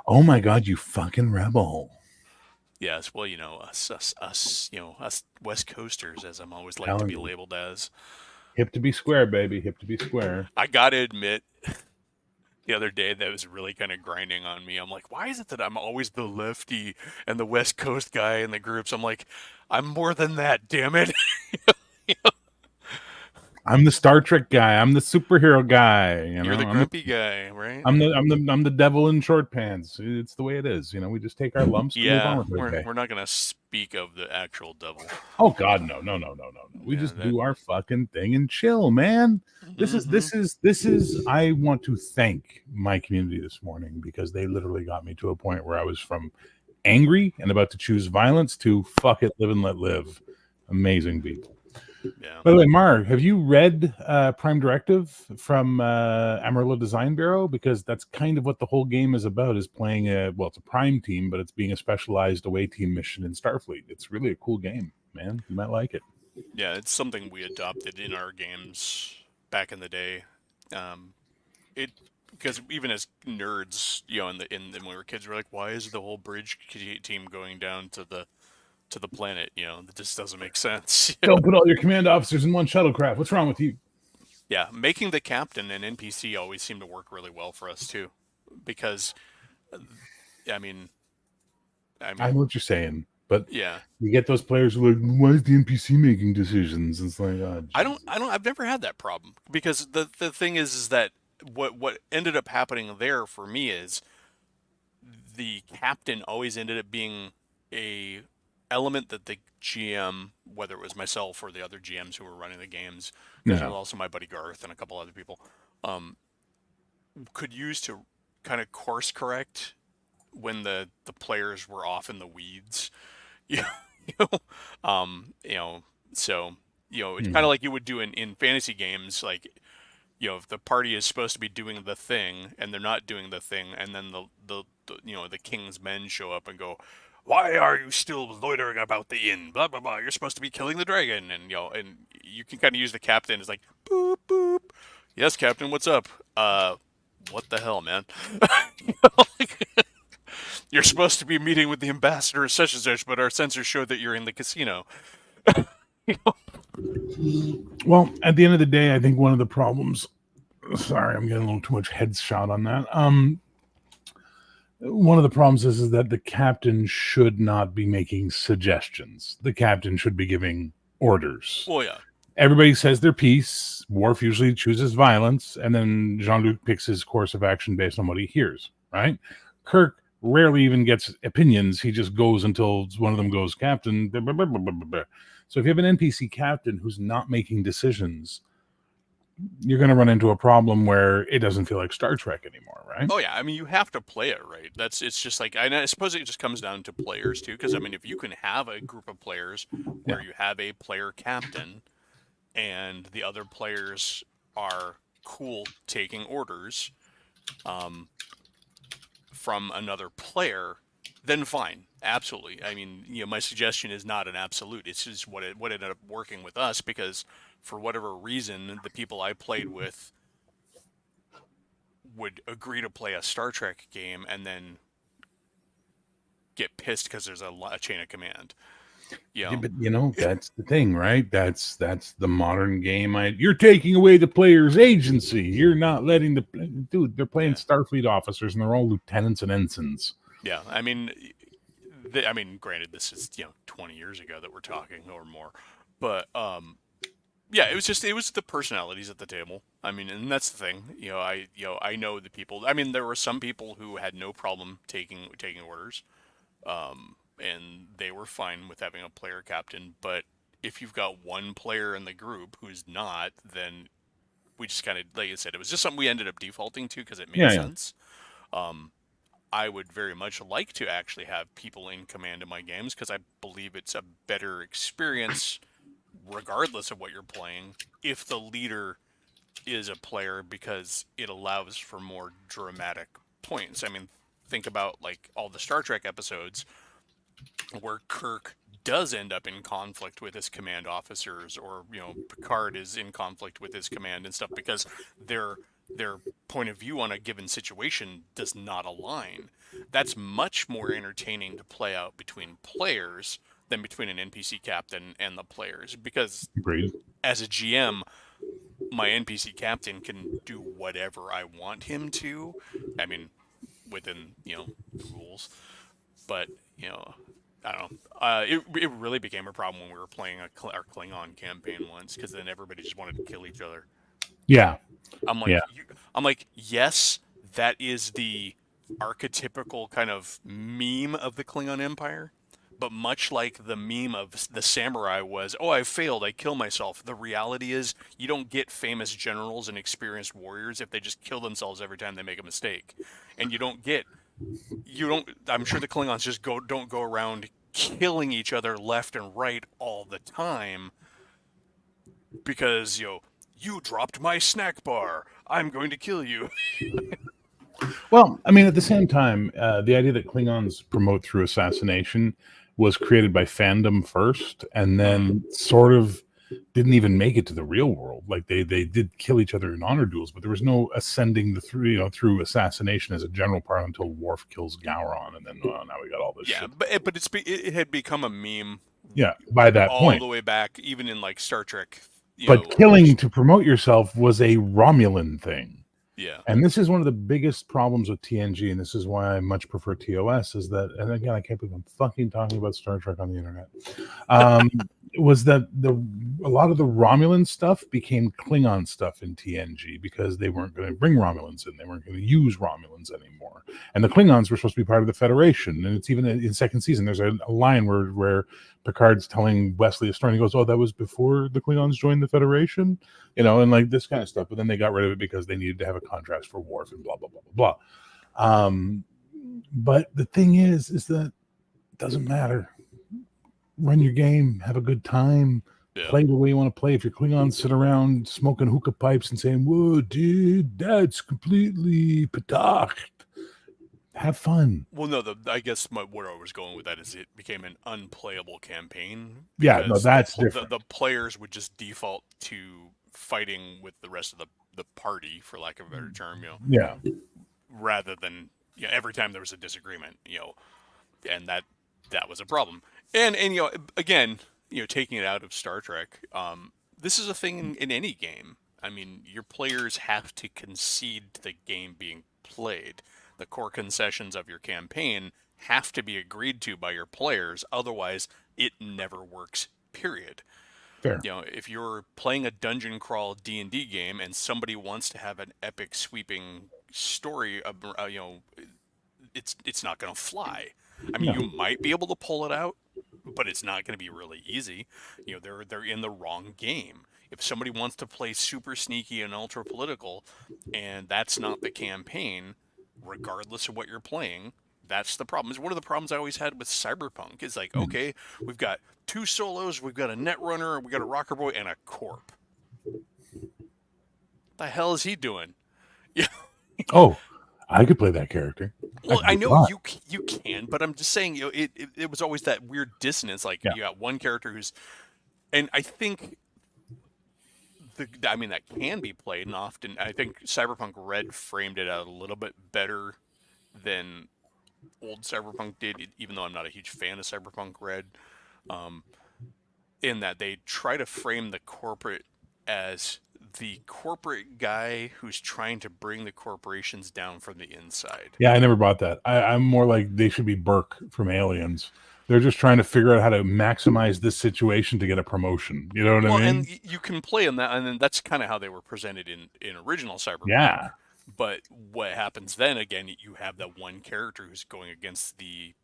Speaker 2: Oh my god, you fucking rebel.
Speaker 1: Yes, well, us, us West Coasters, as I'm always like to
Speaker 2: Telling
Speaker 1: be
Speaker 2: you,
Speaker 1: labeled as.
Speaker 2: hip to be square, baby, hip to be square.
Speaker 1: I gotta admit, the other day that was really kind of grinding on me. I'm like, why is it that I'm always the lefty and the West Coast guy in the groups? I'm like, I'm more than that, damn it.
Speaker 2: I'm the Star Trek guy. I'm the superhero guy.
Speaker 1: You're the grumpy guy, right?
Speaker 2: I'm the devil in short pants. It's the way it is. We just take our lumps and move on
Speaker 1: Yeah,
Speaker 2: with our day.
Speaker 1: we're not gonna speak of the actual devil.
Speaker 2: Oh God, no, no, no, no, no, no. We
Speaker 1: Yeah,
Speaker 2: just
Speaker 1: that.
Speaker 2: do our fucking thing and chill, man. This is
Speaker 1: Mm-hmm.
Speaker 2: this is this is. I want to thank my community this morning because they literally got me to a point where I was from angry and about to choose violence to fuck it, live and let live. Amazing people.
Speaker 1: Yeah.
Speaker 2: By the way, Mark, have you read Prime Directive from Amarillo Design Bureau? Because that's kind of what the whole game is about, is playing it's a Prime team, but it's being a specialized away team mission in Starfleet. It's really a cool game, man. You might like it.
Speaker 1: Yeah, it's something we adopted in our games back in the day. Um, it because even as nerds, when we were kids, we're like, why is the whole bridge team going down to the planet? That just doesn't make sense.
Speaker 2: Don't put all your command officers in one shuttlecraft. What's wrong with you?
Speaker 1: Yeah, making the captain an NPC always seemed to work really well for us too, because uh, I mean, I
Speaker 2: I know
Speaker 1: mean,
Speaker 2: what you're saying, but
Speaker 1: yeah,
Speaker 2: you get those players who are like, why is the NPC making decisions? It's like, oh, Jesus.
Speaker 1: I've never had that problem because the thing is that what ended up happening there for me is the captain always ended up being a element that the GM, whether it was myself or the other GMs who were running the games, because there's
Speaker 2: Yeah.
Speaker 1: also my buddy Garth and a couple other people, um, could use to kind of course correct when the players were off in the weeds. You know, you know, you know, so it's kind
Speaker 2: Hmm.
Speaker 1: of like you would do in fantasy games, like if the party is supposed to be doing the thing and they're not doing the thing, and then the king's men show up and go, "Why are you still loitering about the inn? Blah blah blah. You're supposed to be killing the dragon." And you can kind of use the captain as like, "Boop boop. Yes, captain. What's up? What the hell, man? You're supposed to be meeting with the ambassador such and such, but our sensors show that you're in the casino."
Speaker 2: Well, at the end of the day, I think one of the problems. Sorry, I'm getting a little too much headshot on that. One of the problems is that the captain should not be making suggestions. The captain should be giving orders.
Speaker 1: Well, yeah,
Speaker 2: Everybody says their piece. Worf usually chooses violence, and then Jean-Luc picks his course of action based on what he hears. Right? Kirk rarely even gets opinions. He just goes until one of them goes, "Captain." Blah, blah, blah, blah, blah, blah. So if you have an NPC captain who's not making decisions, you're going to run into a problem where it doesn't feel like Star Trek anymore, right?
Speaker 1: oh yeah. I mean, you have to play it right. It's just like I suppose it just comes down to players too, because I mean, if you can have a group of players
Speaker 2: Yeah.
Speaker 1: where you have a player captain and the other players are cool taking orders um, from another player, then fine, absolutely. I mean, my suggestion is not an absolute. It's just what ended up working with us because for whatever reason, the people I played with would agree to play a Star Trek game and then get pissed because there's a chain of command. You
Speaker 2: Yeah,
Speaker 1: know,
Speaker 2: but that's the thing, right? That's the modern game. You're taking away the player's agency. You're not letting the dude. They're playing
Speaker 1: yeah,
Speaker 2: Starfleet officers, and they're all lieutenants and ensigns.
Speaker 1: yeah. I mean, granted, this is 20 years ago that we're talking or more, but yeah, it was the personalities at the table. I mean, and that's the thing. I know the people. I mean, there were some people who had no problem taking orders, and they were fine with having a player captain. But if you've got one player in the group who's not, then we just kind of, like I said, it was just something we ended up defaulting to because it made
Speaker 2: Yeah, yeah,
Speaker 1: sense. Um, I would very much like to actually have people in command in my games because I believe it's a better experience, regardless of what you're playing, if the leader is a player because it allows for more dramatic points. I mean, think about like all the Star Trek episodes where Kirk does end up in conflict with his command officers, or Picard is in conflict with his command and stuff because their their point of view on a given situation does not align. That's much more entertaining to play out between players than between an NPC captain and the players, because
Speaker 2: Agreed.
Speaker 1: as a GM, my NPC captain can do whatever I want him to. I mean, within the rules, but you know, I don't know. It really became a problem when we were playing our Klingon campaign once, because then everybody just wanted to kill each other.
Speaker 2: Yeah.
Speaker 1: I'm
Speaker 2: Yeah.
Speaker 1: like, I'm like, yes, that is the archetypical kind of meme of the Klingon Empire. But much like the meme of the samurai was, oh, I failed, I kill myself. The reality is, you don't get famous generals and experienced warriors if they just kill themselves every time they make a mistake. And you don't. I'm sure the Klingons just don't go around killing each other left and right all the time, because you dropped my snack bar. I'm going to kill you.
Speaker 2: Well, I mean, at the same time, the idea that Klingons promote through assassination was created by fandom first, and
Speaker 1: Mm-hmm.
Speaker 2: then sort of didn't even make it to the real world. Like they did kill each other in honor duels, but there was no ascending the through through assassination as a general part until Worf kills Gowron, and then now we got all this
Speaker 1: Yeah,
Speaker 2: shit.
Speaker 1: but it had become a meme
Speaker 2: Yeah, by that
Speaker 1: all
Speaker 2: point.
Speaker 1: the way back, even in like Star Trek.
Speaker 2: But killing to promote yourself was a Romulan thing.
Speaker 1: Yeah,
Speaker 2: And this is one of the biggest problems with TNG, and this is why I much prefer TOS. Is that, and again, I can't believe I'm fucking talking about Star Trek on the internet. Um, was that a lot of the Romulan stuff became Klingon stuff in TNG because they weren't going to bring Romulans in, they weren't going to use Romulans anymore, and the Klingons were supposed to be part of the Federation. And it's even in second season. There's a line where Picard's telling Wesley a story, and he goes, "Oh, that was before the Klingons joined the Federation." And like this kind of stuff. But then they got rid of it because they needed to have a contrast for Worf and blah blah blah blah blah. But the thing is that it doesn't matter. Run your game, have a good time,
Speaker 1: yeah.
Speaker 2: play the way you want to play. If your Klingons sit around smoking hookah pipes and saying, "Whoa, dude, that's completely patacht," have fun.
Speaker 1: Well, no, I guess where I was going with that is it became an unplayable campaign
Speaker 2: Yeah, no,
Speaker 1: because
Speaker 2: that's different.
Speaker 1: the players would just default to fighting with the rest of the party, for lack of a better term,
Speaker 2: Yeah.
Speaker 1: rather than every time there was a disagreement, and that was a problem. And again, taking it out of Star Trek, this is a thing in any game. I mean, your players have to concede to the game being played. The core concessions of your campaign have to be agreed to by your players, otherwise it never works. Period.
Speaker 2: Fair.
Speaker 1: If you're playing a dungeon crawl D&D game and somebody wants to have an epic sweeping story, it's not going to fly. I mean,
Speaker 2: No.
Speaker 1: you might be able to pull it out, but it's not going to be really easy. They're in the wrong game. If somebody wants to play super sneaky and ultra political, and that's not the campaign, regardless of what you're playing, that's the problem. It's one of the problems I always had with Cyberpunk. Is like, okay, we've got two solos, we've got a netrunner, we got a rocker boy, and a corp. The hell is he doing? Yeah.
Speaker 2: Oh, I could play that character. I
Speaker 1: Well,
Speaker 2: could
Speaker 1: I
Speaker 2: do a
Speaker 1: know
Speaker 2: lot.
Speaker 1: you can, but I'm just saying, it was always that weird dissonance. Like,
Speaker 2: Yeah.
Speaker 1: you got one character who's, and I think I mean, that can be played, and often I think Cyberpunk Red framed it out a little bit better than old Cyberpunk did, even though I'm not a huge fan of Cyberpunk Red. Um, in that they try to frame the corporate as the corporate guy who's trying to bring the corporations down from the inside.
Speaker 2: Yeah, I never bought that. I'm more like they should be Burke from Aliens. They're just trying to figure out how to maximize this situation to get a promotion. You know what I
Speaker 1: Well, and
Speaker 2: mean?
Speaker 1: you can play on that, and then that's kind of how they were presented in original Cyberpunk.
Speaker 2: Yeah.
Speaker 1: But what happens then again? You have that one character who's going against the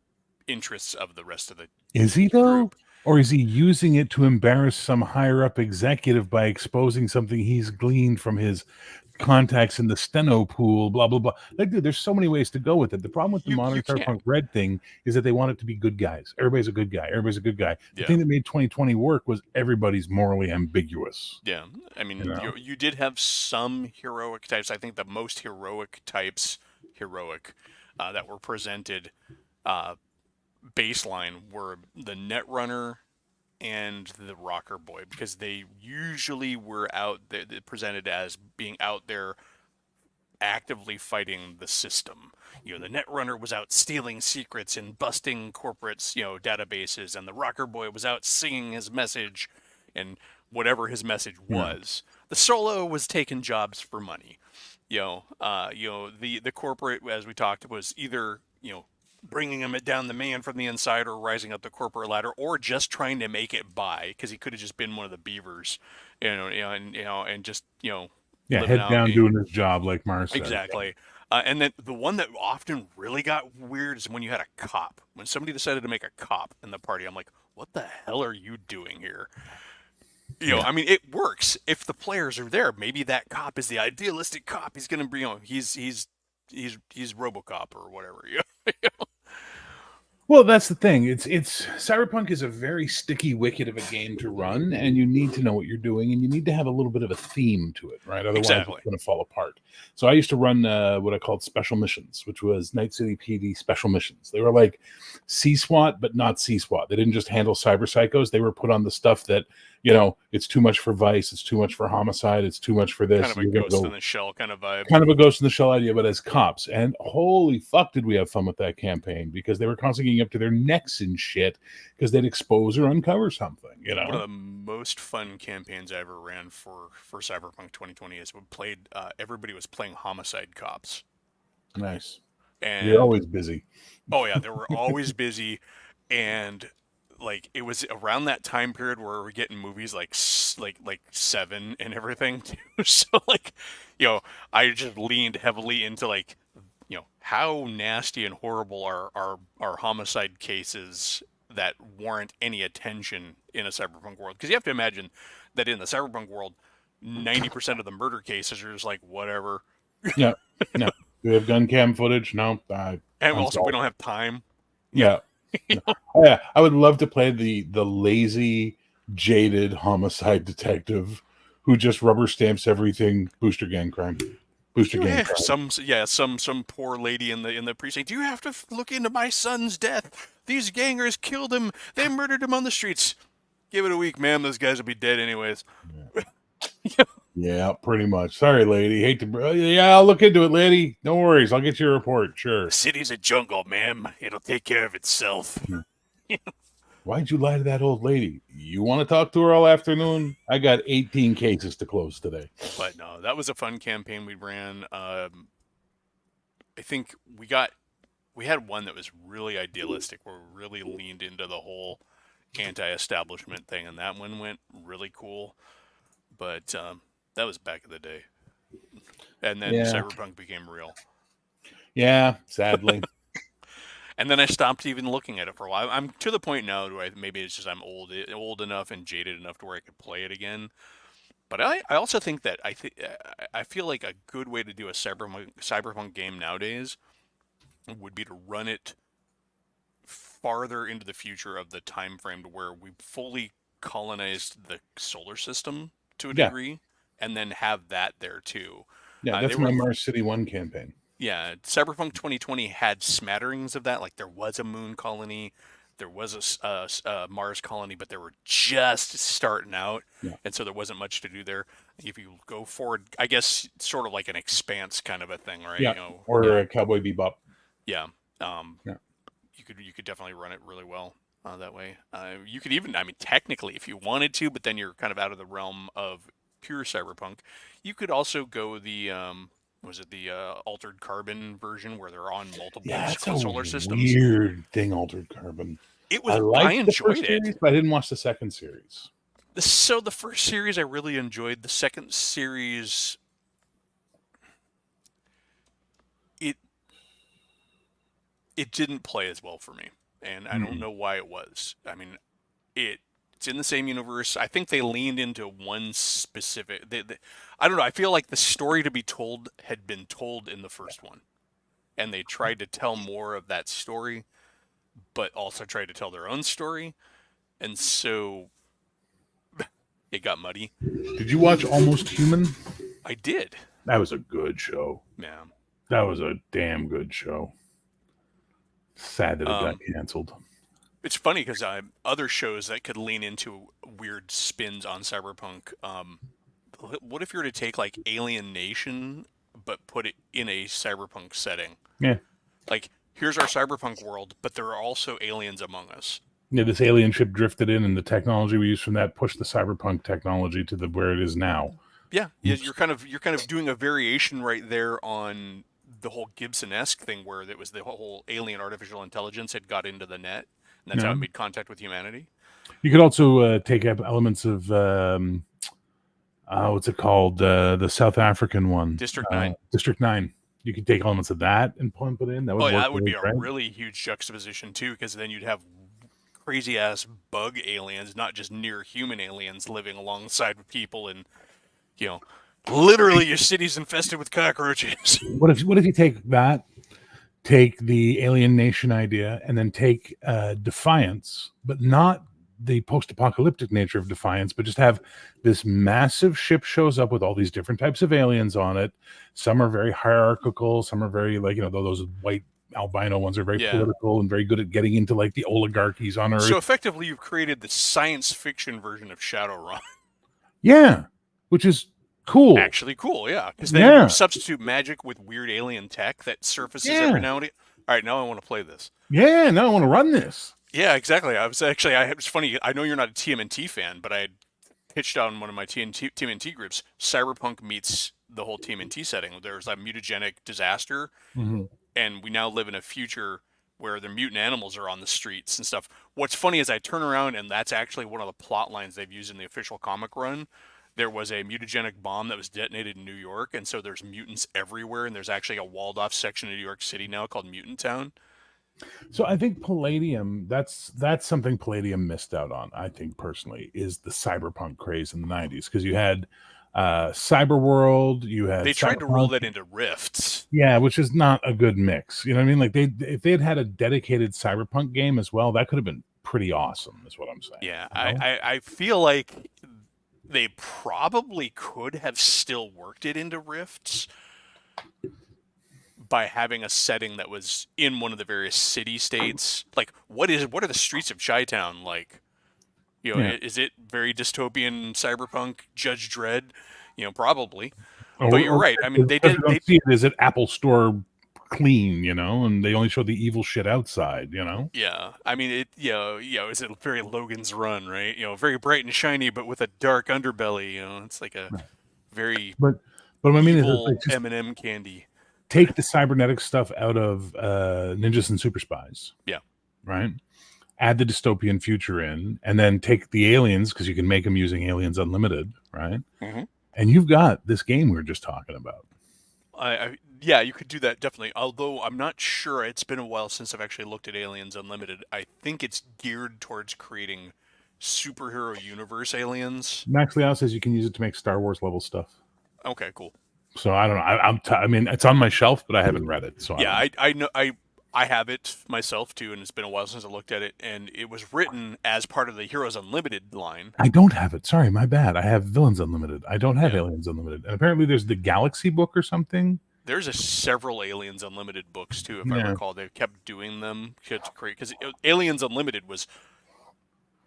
Speaker 1: interests of the rest of
Speaker 2: Is he
Speaker 1: the
Speaker 2: though?
Speaker 1: group.
Speaker 2: Or is he using it to embarrass some higher up executive by exposing something he's gleaned from his contacts in the steno pool, blah blah blah. Like, dude, there's so many ways to go with it. The problem with the
Speaker 1: You
Speaker 2: modern
Speaker 1: can,
Speaker 2: Cyberpunk Red thing is that they want it to be good guys. Everybody's a good guy. Everybody's a good guy. The
Speaker 1: yeah,
Speaker 2: thing that made 2020 work was everybody's morally ambiguous.
Speaker 1: yeah. I
Speaker 2: You
Speaker 1: mean,
Speaker 2: know?
Speaker 1: you did have some heroic types. I think the most heroic types, that were presented, uh, baseline were the Netrunner and the Rocker Boy, because they usually were out there, presented as being out there actively fighting the system. The Netrunner was out stealing secrets and busting corporates, databases, and the Rocker Boy was out singing his message, and whatever his message
Speaker 2: Yeah.
Speaker 1: was. The Solo was taking jobs for money. The corporate, as we talked, was either bringing him down the man from the inside, or rising up the corporate ladder, or just trying to make it by, because he could have just been one of the beavers, and just
Speaker 2: Yeah,
Speaker 1: living
Speaker 2: head
Speaker 1: out.
Speaker 2: down doing his job, like Mars says.
Speaker 1: Exactly. And then the one that often really got weird is when you had a cop. When somebody decided to make a cop in the party, I'm like, what the hell are you doing here?
Speaker 2: Yeah.
Speaker 1: I mean, it works if the players are there. Maybe that cop is the idealistic cop. He's gonna be, he's RoboCop or whatever.
Speaker 2: Well, that's the thing. It's Cyberpunk is a very sticky wicket of a game to run, and you need to know what you're doing, and you need to have a little bit of a theme to it, right? Otherwise,
Speaker 1: Exactly.
Speaker 2: it's going to fall apart. So I used to run what I called special missions, which was Night City PD special missions. They were like C-SWAT, but not C-SWAT. They didn't just handle cyber psychos. They were put on the stuff that it's too much for Vice, it's too much for Homicide, it's too much for this.
Speaker 1: Kind of a Ghost in the Shell kind of vibe.
Speaker 2: Kind of a Ghost in the Shell idea, but as cops. And holy fuck, did we have fun with that campaign, because they were constantly getting up to their necks in shit because they'd expose or uncover something.
Speaker 1: One of the most fun campaigns I ever ran for Cyberpunk 2020 is we played. Everybody was playing Homicide cops.
Speaker 2: Nice.
Speaker 1: And
Speaker 2: you're always busy.
Speaker 1: Oh yeah, they were always busy, and like it was around that time period where we're getting movies like Seven and everything too. So like, I just leaned heavily into like, how nasty and horrible are homicide cases that warrant any attention in a cyberpunk world. Because you have to imagine that in the cyberpunk world, 90% of the murder cases are just like whatever.
Speaker 2: Yeah. No. Do we have gun cam footage? No.
Speaker 1: And also, we don't have time.
Speaker 2: Yeah. Oh, yeah. I would love to play the lazy, jaded homicide detective who just rubber stamps everything. Booster gang crime. Booster gang crime.
Speaker 1: Some poor lady in the precinct. You have to look into my son's death. These gangers killed him. They murdered him on the streets. Give it a week, ma'am. Those guys will be dead anyways.
Speaker 2: Yeah. Yeah, pretty much. Sorry, lady. Hate to. Yeah, I'll look into it, lady. No worries. I'll get you a report. Sure.
Speaker 1: The city's a jungle, ma'am. It'll take care of itself.
Speaker 2: Why'd you lie to that old lady? You want to talk to her all afternoon? I got 18 cases to close today.
Speaker 1: But no, that was a fun campaign we ran. I think we had one that was really idealistic, where we really leaned into the whole anti-establishment thing, and that one went really cool. But that was back in the day. And then Cyberpunk became real.
Speaker 2: Yeah, sadly.
Speaker 1: And then I stopped even looking at it for a while. I'm to the point now where maybe it's just I'm old enough and jaded enough to where I could play it again. But I also think that I feel like a good way to do a cyberpunk game nowadays would be to run it farther into the future of the time frame, to where we fully colonized the solar system to a degree, and then have that there too.
Speaker 2: Yeah, that's my Mars City 1 campaign.
Speaker 1: Yeah, Cyberpunk 2020 had smatterings of that. Like there was a moon colony, there was a Mars colony, but they were just starting out, and so there wasn't much to do there. If you go forward, I guess sort of like an Expanse kind of a thing, right?
Speaker 2: Yeah, or a Cowboy Bebop.
Speaker 1: Yeah. You could definitely run it really well that way. You could even, I mean, technically, if you wanted to, but then you're kind of out of the realm of pure cyberpunk. You could also go the was it the Altered Carbon version, where they're on multiple solar systems?
Speaker 2: Weird thing, Altered Carbon.
Speaker 1: It was. I enjoyed it,
Speaker 2: series, but I didn't watch the second series.
Speaker 1: So the first series I really enjoyed. The second series, it didn't play as well for me, and I don't know why it was. I mean, it's in the same universe. I think they leaned into one specific. I don't know. I feel like the story to be told had been told in the first one, and they tried to tell more of that story, but also tried to tell their own story, and so it got muddy.
Speaker 2: Did you watch Almost Human?
Speaker 1: I did.
Speaker 2: That was a good show.
Speaker 1: Yeah.
Speaker 2: That was a damn good show. Sad that it got canceled.
Speaker 1: it's funny because other shows that could lean into weird spins on cyberpunk. What if you were to take like Alien Nation but put it in a cyberpunk setting?
Speaker 2: Yeah.
Speaker 1: Like, here's our cyberpunk world, but there are also aliens among us.
Speaker 2: Yeah, this alien ship drifted in, and the technology we use from that pushed the cyberpunk technology to the where it is now.
Speaker 1: Yeah, yeah, you're kind of doing a variation right there on the whole Gibson-esque thing where it was the whole alien artificial intelligence had got into the net, and that's how
Speaker 2: Yeah.
Speaker 1: it made contact with humanity.
Speaker 2: You could also take up elements of what's it called? The South African one,
Speaker 1: District 9.
Speaker 2: District 9. You could take elements of that and put in. That
Speaker 1: Oh
Speaker 2: would
Speaker 1: yeah,
Speaker 2: work
Speaker 1: that would
Speaker 2: really
Speaker 1: be a
Speaker 2: great.
Speaker 1: really huge juxtaposition too, because then you'd have crazy ass bug aliens, not just near human aliens living alongside with people, and you know, literally your city's infested with cockroaches.
Speaker 2: What if you take that, take the alien nation idea, and then take Defiance, but not the post-apocalyptic nature of Defiance, but just have this massive ship shows up with all these different types of aliens on it. Some are very hierarchical, some are very like, those white albino ones are very
Speaker 1: Yeah.
Speaker 2: political and very good at getting into like the oligarchies on
Speaker 1: So
Speaker 2: Earth.
Speaker 1: effectively, you've created the science fiction version of Shadowrun.
Speaker 2: Yeah, which is cool.
Speaker 1: Actually, cool, yeah. Because then
Speaker 2: Yeah,
Speaker 1: you substitute magic with weird alien tech that surfaces every
Speaker 2: yeah,
Speaker 1: now and again. All right, now I want to play this.
Speaker 2: yeah. Now I want to run this.
Speaker 1: Yeah, exactly. It's funny. I know you're not a TMNT fan, but I had pitched out in one of my TMNT groups. Cyberpunk meets the whole TMNT setting. There's a mutagenic disaster,
Speaker 2: Mhm.
Speaker 1: and we now live in a future where the mutant animals are on the streets and stuff. What's funny is I turn around and that's actually one of the plot lines they've used in the official comic run. There was a mutagenic bomb that was detonated in New York, and so there's mutants everywhere, and there's actually a walled off section of New York City now called Mutant Town.
Speaker 2: So I think Palladium, that's something Palladium missed out on, I think personally, is the cyberpunk craze in the 90s because you had Cyberworld, you had
Speaker 1: They tried to roll
Speaker 2: Cyberpunk.
Speaker 1: that into Rifts.
Speaker 2: Yeah, which is not a good mix. You know what I mean? Like if they had a dedicated cyberpunk game as well, that could have been pretty awesome, is what I'm saying.
Speaker 1: Yeah,
Speaker 2: You know?
Speaker 1: I feel like they probably could have still worked it into Rifts by having a setting that was in one of the various city states. Like, what are the streets of Chi-Town like?
Speaker 2: Yeah.
Speaker 1: Is it very dystopian cyberpunk Judge Dredd? Probably. But
Speaker 2: Or,
Speaker 1: you're
Speaker 2: or
Speaker 1: right. I mean,
Speaker 2: because
Speaker 1: they
Speaker 2: we
Speaker 1: did.
Speaker 2: don't see it as an Apple Store clean, and they only show the evil shit outside.
Speaker 1: Yeah. I mean, is it very Logan's Run, right? Very bright and shiny, but with a dark underbelly. It's like a
Speaker 2: Right.
Speaker 1: very
Speaker 2: But what I mean is, it's
Speaker 1: evil
Speaker 2: like just
Speaker 1: M&M candy.
Speaker 2: take the cybernetic stuff out of Ninjas and Super Spies.
Speaker 1: Yeah.
Speaker 2: Right. Add the dystopian future in, and then take the aliens because you can make them using Aliens Unlimited, right?
Speaker 1: Mm-hmm.
Speaker 2: And you've got this game we were just talking about.
Speaker 1: Yeah, you could do that definitely. Although I'm not sure. It's been a while since I've actually looked at Aliens Unlimited. I think it's geared towards creating superhero universe aliens.
Speaker 2: Max Liao says you can use it to make Star Wars level stuff.
Speaker 1: Okay, cool.
Speaker 2: So I don't know. I mean, it's on my shelf, but I haven't read it. So
Speaker 1: Yeah, I know I have it myself too, and it's been a while since I looked at it. And it was written as part of the Heroes Unlimited line.
Speaker 2: I don't have it. Sorry, my bad. I have Villains Unlimited. I don't have
Speaker 1: Yeah.
Speaker 2: Aliens Unlimited. And apparently there's the Galaxy book or something.
Speaker 1: There's several Aliens Unlimited books too, if I
Speaker 2: Yeah.
Speaker 1: recall. They kept doing them to create because Aliens Unlimited was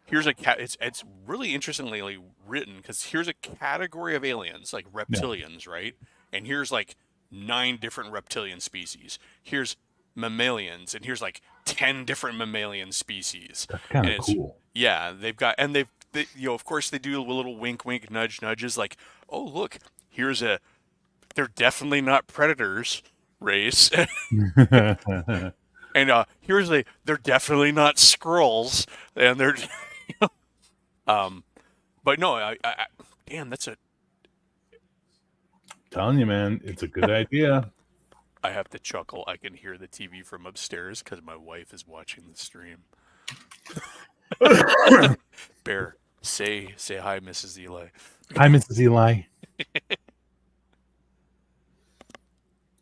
Speaker 1: here's a cat. It's really interestingly written because here's a category of aliens like
Speaker 2: Yeah.
Speaker 1: reptilians, right? And here's like 9 different reptilian species. Here's mammalians, and here's like 10 different mammalian species.
Speaker 2: That's kind
Speaker 1: And
Speaker 2: of
Speaker 1: it's
Speaker 2: cool.
Speaker 1: yeah, of course they do a little wink, wink, nudge, nudges like, oh look, they're definitely not predators race. And they're definitely not squirrels, and they're but no, damn,
Speaker 2: Telling you, man, it's a good idea.
Speaker 1: I have to chuckle. I can hear the TV from upstairs because my wife is watching the stream. Bear, say hi, Mrs. Eli.
Speaker 2: Hi, Mrs. Eli.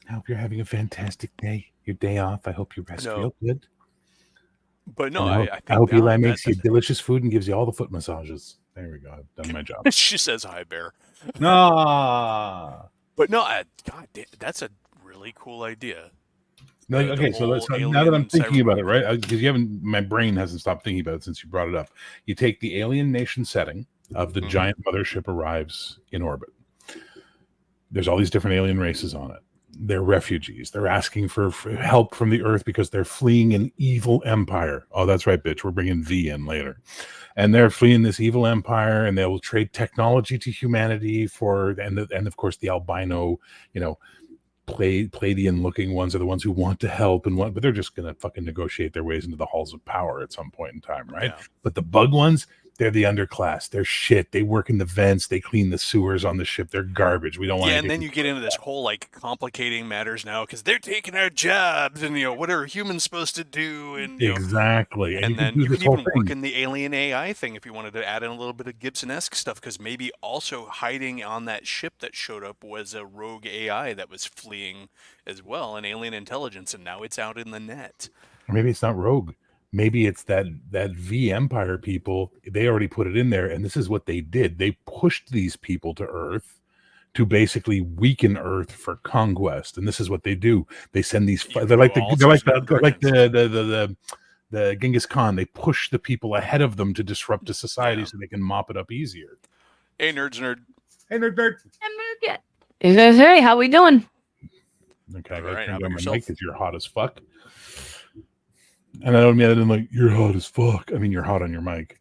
Speaker 2: I hope you're having a fantastic day. Your day off. I hope you rest
Speaker 1: No.
Speaker 2: real good.
Speaker 1: But no,
Speaker 2: And
Speaker 1: I think
Speaker 2: I hope Eli
Speaker 1: that-
Speaker 2: makes you delicious food and gives you all the foot massages. There we go. I've done my job.
Speaker 1: she says hi, Bear.
Speaker 2: Ah,
Speaker 1: But no, God, that's a really cool idea.
Speaker 2: Like,
Speaker 1: The
Speaker 2: okay,
Speaker 1: whole
Speaker 2: so now that I'm
Speaker 1: alien
Speaker 2: thinking about it,
Speaker 1: cyberpunk.
Speaker 2: right? Because you haven't, my brain hasn't stopped thinking about it since you brought it up. You take the alien nation setting of the
Speaker 1: Mhm.
Speaker 2: giant mothership arrives in orbit. There's all these different alien races on it. They're refugees. They're asking for help from the Earth because they're fleeing an evil empire. Oh, that's right, bitch. We're bringing V in later. And they're fleeing this evil empire, and they will trade technology to humanity for, and of course the albino, you know, Palladian looking ones are the ones who want to help and want, but they're just gonna fucking negotiate their ways into the halls of power at some point in time, right?
Speaker 1: Yeah.
Speaker 2: But the bug ones, they're the underclass. They're shit. They work in the vents. They clean the sewers on the ship. They're garbage. We don't want
Speaker 1: Yeah, and
Speaker 2: anything
Speaker 1: then
Speaker 2: to
Speaker 1: you
Speaker 2: do
Speaker 1: get
Speaker 2: with
Speaker 1: into this
Speaker 2: that.
Speaker 1: whole like complicating matters now because they're taking our jobs, and what are humans supposed to do, and
Speaker 2: Exactly. And you
Speaker 1: and
Speaker 2: can
Speaker 1: then
Speaker 2: do
Speaker 1: you
Speaker 2: this
Speaker 1: can
Speaker 2: whole
Speaker 1: even work
Speaker 2: thing.
Speaker 1: in the alien AI thing if you wanted to add in a little bit of Gibson-esque stuff, because maybe also hiding on that ship that showed up was a rogue AI that was fleeing as well, an alien intelligence, and now it's out in the net.
Speaker 2: Or maybe it's not Rogue. Maybe it's that V Empire people. They already put it in there, and this is what they did. They pushed these people to Earth to basically weaken Earth for conquest. And this is what they do. They send these.
Speaker 1: You can
Speaker 2: They're
Speaker 1: go
Speaker 2: like
Speaker 1: all
Speaker 2: they're
Speaker 1: sorts
Speaker 2: like
Speaker 1: of different directions.
Speaker 2: the Genghis Khan. They push the people ahead of them to disrupt the society
Speaker 1: Yeah.
Speaker 2: so they can mop it up easier.
Speaker 1: Hey, nerds, nerd.
Speaker 2: Hey, nerd, nerd.
Speaker 3: Is that hey? How we doing?
Speaker 2: Okay, I
Speaker 1: All
Speaker 2: gotta
Speaker 1: right. How
Speaker 2: turn
Speaker 1: about
Speaker 2: down my mic
Speaker 1: yourself?
Speaker 2: because you're hot as fuck. And I don't mean that in like you're hot as fuck. I mean you're hot on your mic.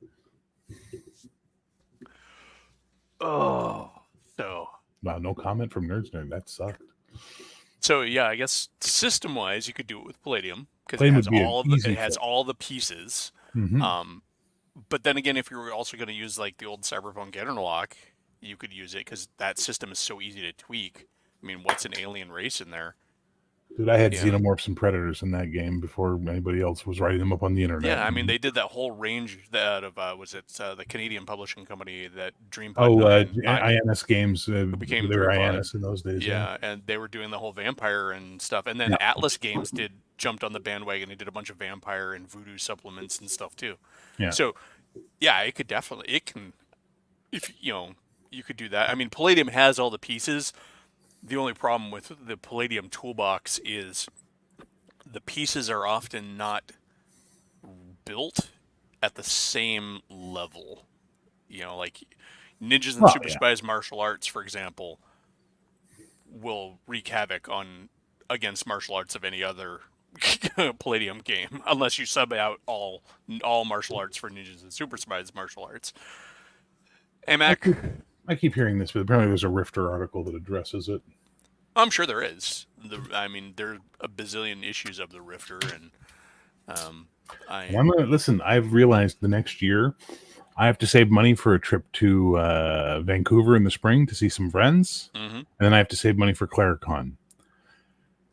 Speaker 1: Oh, so
Speaker 2: Wow, no comment from Nerds Nerd. That sucked.
Speaker 1: so yeah, I guess system-wise, you could do it with Palladium because
Speaker 2: Flame would be an easy
Speaker 1: it has
Speaker 2: fix.
Speaker 1: all the pieces.
Speaker 2: Mm-hmm.
Speaker 1: Um, but then again, if you were also going to use like the old Cyberpunk Interlock, you could use it because that system is so easy to tweak. I mean, what's an alien race in there?
Speaker 2: Dude, I had
Speaker 1: Yeah.
Speaker 2: xenomorphs and predators in that game before anybody else was writing them up on the internet.
Speaker 1: Yeah, I mean, they did that whole range out of was it the Canadian publishing company that DreamPod
Speaker 2: Oh,
Speaker 1: 9
Speaker 2: INS games.
Speaker 1: who became
Speaker 2: They were
Speaker 1: DreamPod.
Speaker 2: INS in those days. Yeah.
Speaker 1: Yeah, and they were doing the whole vampire and stuff. And then
Speaker 2: Yeah.
Speaker 1: Atlas Games jumped on the bandwagon. They did a bunch of vampire and voodoo supplements and stuff too.
Speaker 2: Yeah.
Speaker 1: So yeah, it can if you could do that. I mean, Palladium has all the pieces. The only problem with the Palladium toolbox is the pieces are often not built at the same level. Like ninjas and
Speaker 2: Oh,
Speaker 1: super
Speaker 2: yeah.
Speaker 1: spies martial arts, for example, will wreak havoc on against martial arts of any other Palladium game, unless you sub out all martial arts for ninjas and super spies martial arts. Hey
Speaker 2: I
Speaker 1: Mac,
Speaker 2: keep, I keep hearing this, but apparently there's a Rifter article that addresses it.
Speaker 1: I'm sure there is. I mean, there are a bazillion issues of the Rifter, and
Speaker 2: And I'm gonna listen. I've realized the next year I have to save money for a trip to Vancouver in the spring to see some friends,
Speaker 1: mm-hmm.
Speaker 2: and then I have to save money for ClariCon.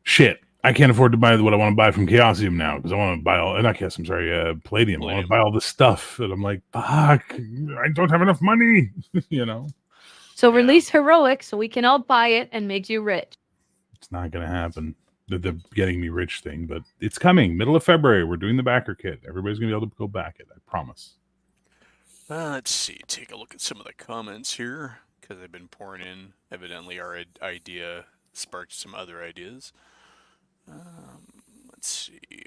Speaker 2: Shit, I can't afford to buy what I want to buy from Chaosium now because I want to buy all. Not Chaos. I'm sorry, Palladium. I want to buy all this stuff, and I'm like, fuck, I don't have enough money.
Speaker 3: So
Speaker 1: Yeah.
Speaker 3: release Heroic so we can all buy it and make you rich.
Speaker 2: It's not going to happen. The getting me rich thing, but it's coming. Middle of February, we're doing the backer kit. Everybody's going to be able to go back it. I promise.
Speaker 1: Let's see. Take a look at some of the comments here because they've been pouring in. Evidently, our idea sparked some other ideas. Let's see.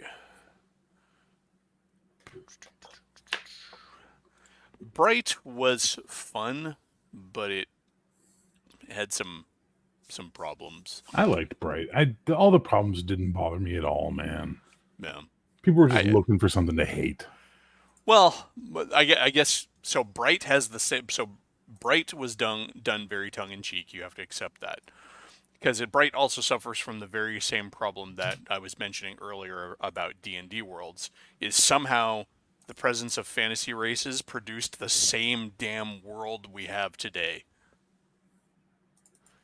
Speaker 1: Bright was fun, but it had some problems.
Speaker 2: I liked Bright. All the problems didn't bother me at all, man.
Speaker 1: Yeah.
Speaker 2: People were just looking for something to hate.
Speaker 1: Well, I guess so. Bright has the same. So Bright was done very tongue in cheek. You have to accept that because Bright also suffers from the very same problem that I was mentioning earlier about D&D worlds. Is somehow the presence of fantasy races produced the same damn world we have today.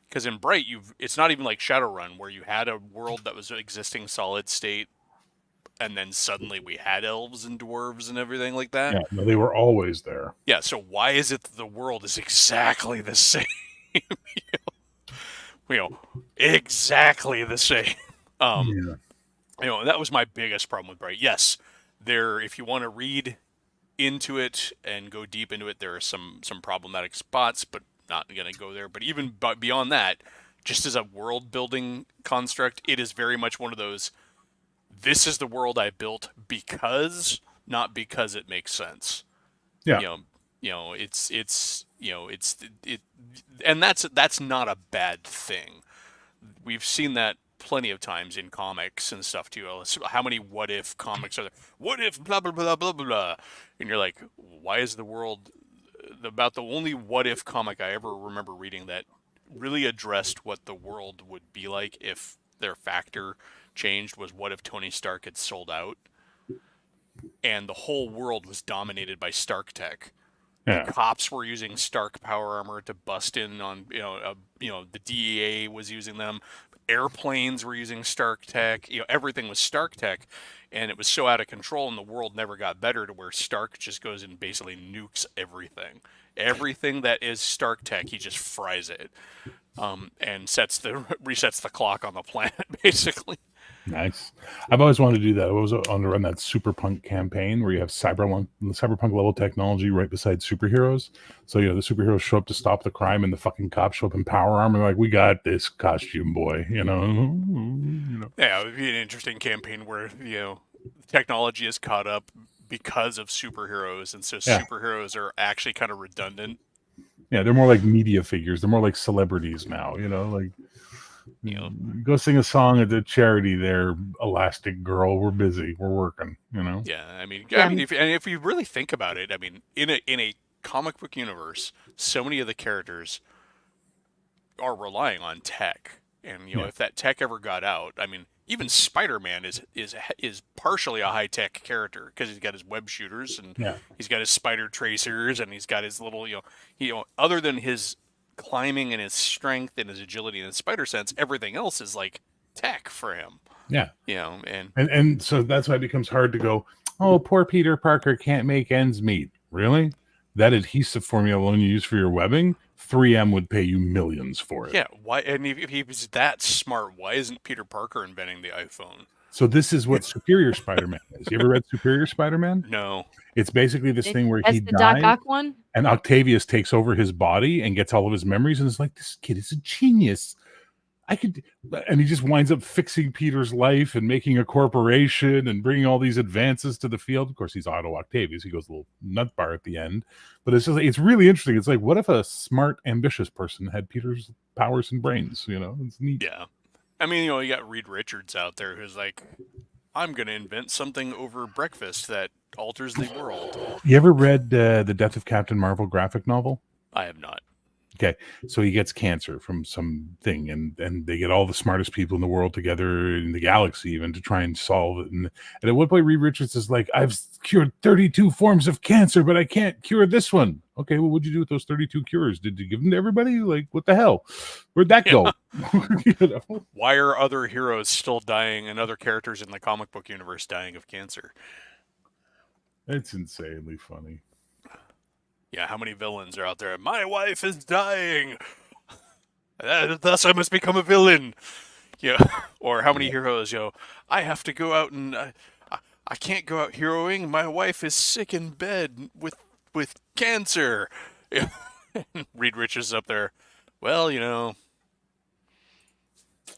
Speaker 1: Because in Bright, it's not even like Shadowrun where you had a world that was existing solid state, and then suddenly we had elves and dwarves and everything like that.
Speaker 2: Yeah, no, they were always there.
Speaker 1: Yeah, so why is it that the world is exactly the same? Exactly the same. That was my biggest problem with Bright. Yes, if you want to read into it and go deep into it, there are some problematic spots, but not going to go there. But even beyond that, just as a world building construct, it is very much one of those. this is the world I built because, not because it makes sense.
Speaker 2: Yeah.
Speaker 1: You know, it's it, and that's not a bad thing. We've seen that plenty of times in comics and stuff too. How many what if comics are there? What if blah blah blah blah blah? And you're like, why is the world about the only what if comic I ever remember reading that really addressed what the world would be like if their factor changed was what if Tony Stark had sold out and the whole world was dominated by Stark tech. The
Speaker 2: Yeah.
Speaker 1: cops were using Stark power armor to bust in on, the DEA was using them. Airplanes were using Stark tech. Everything was Stark tech, and it was so out of control, and the world never got better to where Stark just goes and basically nukes everything. Everything that is Stark tech, he just fries it, and resets the clock on the planet, basically.
Speaker 2: Nice. I've always wanted to do that. I was on to run that cyberpunk campaign where you have cyberpunk level technology right beside superheroes. So the superheroes show up to stop the crime, and the fucking cops show up in power armor. Like, we got this, costume boy.
Speaker 1: Yeah, it would be an interesting campaign where technology is caught up because of superheroes, and so
Speaker 2: Yeah.
Speaker 1: superheroes are actually kind of redundant.
Speaker 2: Yeah, they're more like media figures. They're more like celebrities now. Like. Go sing a song at the charity there, Elastic Girl. We're busy. We're working,
Speaker 1: Yeah, I mean,
Speaker 3: Yeah.
Speaker 1: if you really think about it, I mean, in a comic book universe, so many of the characters are relying on tech, and
Speaker 2: Yeah.
Speaker 1: if that tech ever got out, I mean, even Spider-Man is partially a high-tech character because he's got his web shooters and
Speaker 2: Yeah.
Speaker 1: he's got his spider tracers and he's got his little other than his climbing and his strength and his agility and his spider sense, everything else is like tech for him.
Speaker 2: Yeah.
Speaker 1: And
Speaker 2: so that's why it becomes hard to go, oh, poor Peter Parker can't make ends meet. Really? That adhesive formula alone you use for your webbing, 3M would pay you millions for it.
Speaker 1: Yeah, why? And if he was that smart, why isn't Peter Parker inventing the iPhone?
Speaker 2: So this is what Superior Spider-Man is. You ever read Superior Spider-Man?
Speaker 1: No.
Speaker 2: It's basically this thing where
Speaker 3: That's
Speaker 2: he
Speaker 3: the Doc
Speaker 2: dies,
Speaker 3: Ock one.
Speaker 2: and Octavius takes over his body and gets all of his memories, and is like, this kid is a genius. And he just winds up fixing Peter's life and making a corporation and bringing all these advances to the field. Of course, he's Otto Octavius. He goes a little nut bar at the end, but it's really interesting. It's like, what if a smart, ambitious person had Peter's powers and brains? It's neat.
Speaker 1: Yeah. I mean, you got Reed Richards out there who's like, I'm going to invent something over breakfast that alters the world.
Speaker 2: You ever read the Death of Captain Marvel graphic novel?
Speaker 1: I have not.
Speaker 2: Okay, so he gets cancer from something, and they get all the smartest people in the world together in the galaxy even to try and solve it. And at one point, Reed Richards is like, I've cured 32 forms of cancer, but I can't cure this one. Okay, well, what'd you do with those 32 cures? Did you give them to everybody? Like, what the hell? Where'd that go?
Speaker 1: Why are other heroes still dying and other characters in the comic book universe dying of cancer?
Speaker 2: It's insanely funny.
Speaker 1: Yeah, how many villains are out there? My wife is dying. Thus I must become a villain. Yeah. Or how many heroes, I have to go out and I can't go out heroing. My wife is sick in bed with cancer. Yeah. Reed Richards up there. Well,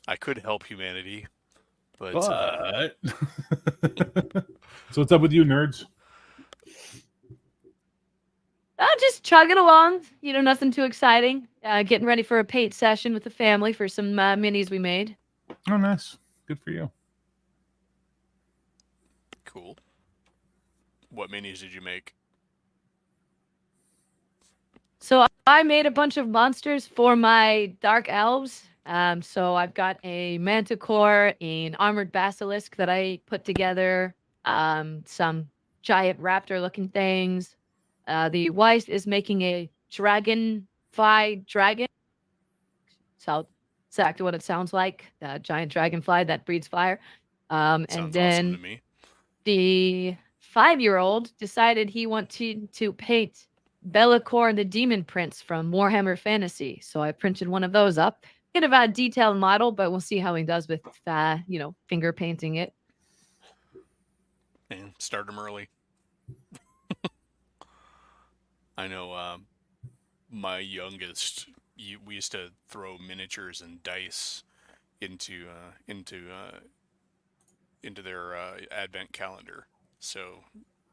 Speaker 1: I could help humanity, but
Speaker 2: So what's up with you, nerds?
Speaker 3: Just chugging along. Nothing too exciting. Getting ready for a paint session with the family for some minis we made.
Speaker 2: Oh, nice. Good for you.
Speaker 1: Cool. What minis did you make?
Speaker 3: So I made a bunch of monsters for my dark elves. So I've got a manticore, an armored basilisk that I put together, some giant raptor-looking things. The wife is making a dragonfly dragon. So exactly what it sounds like. A giant dragonfly that breathes fire. And
Speaker 1: Sounds
Speaker 3: then
Speaker 1: awesome to me.
Speaker 3: the 5-year-old decided he wanted to paint Be'lakor and the Demon Prince from Warhammer Fantasy. So I printed one of those up. Kind of a detailed model, but we'll see how he does with, finger painting it.
Speaker 1: And start them early. I know my youngest, we used to throw miniatures and dice into advent calendar. So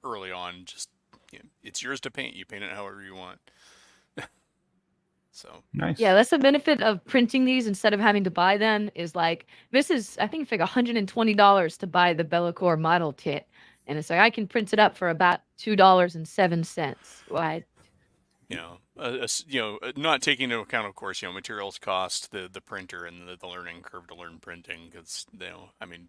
Speaker 1: early on, just it's yours to paint. You paint it however you want. So
Speaker 2: Nice.
Speaker 3: Yeah, that's the benefit of printing these instead of having to buy them is like this is I think it's like $120 to buy the Bellacore model kit. And it's like I can print it up for about $2.07. Right.
Speaker 1: not taking into account, of course, materials cost, the printer, and the learning curve to learn printing. Because I mean,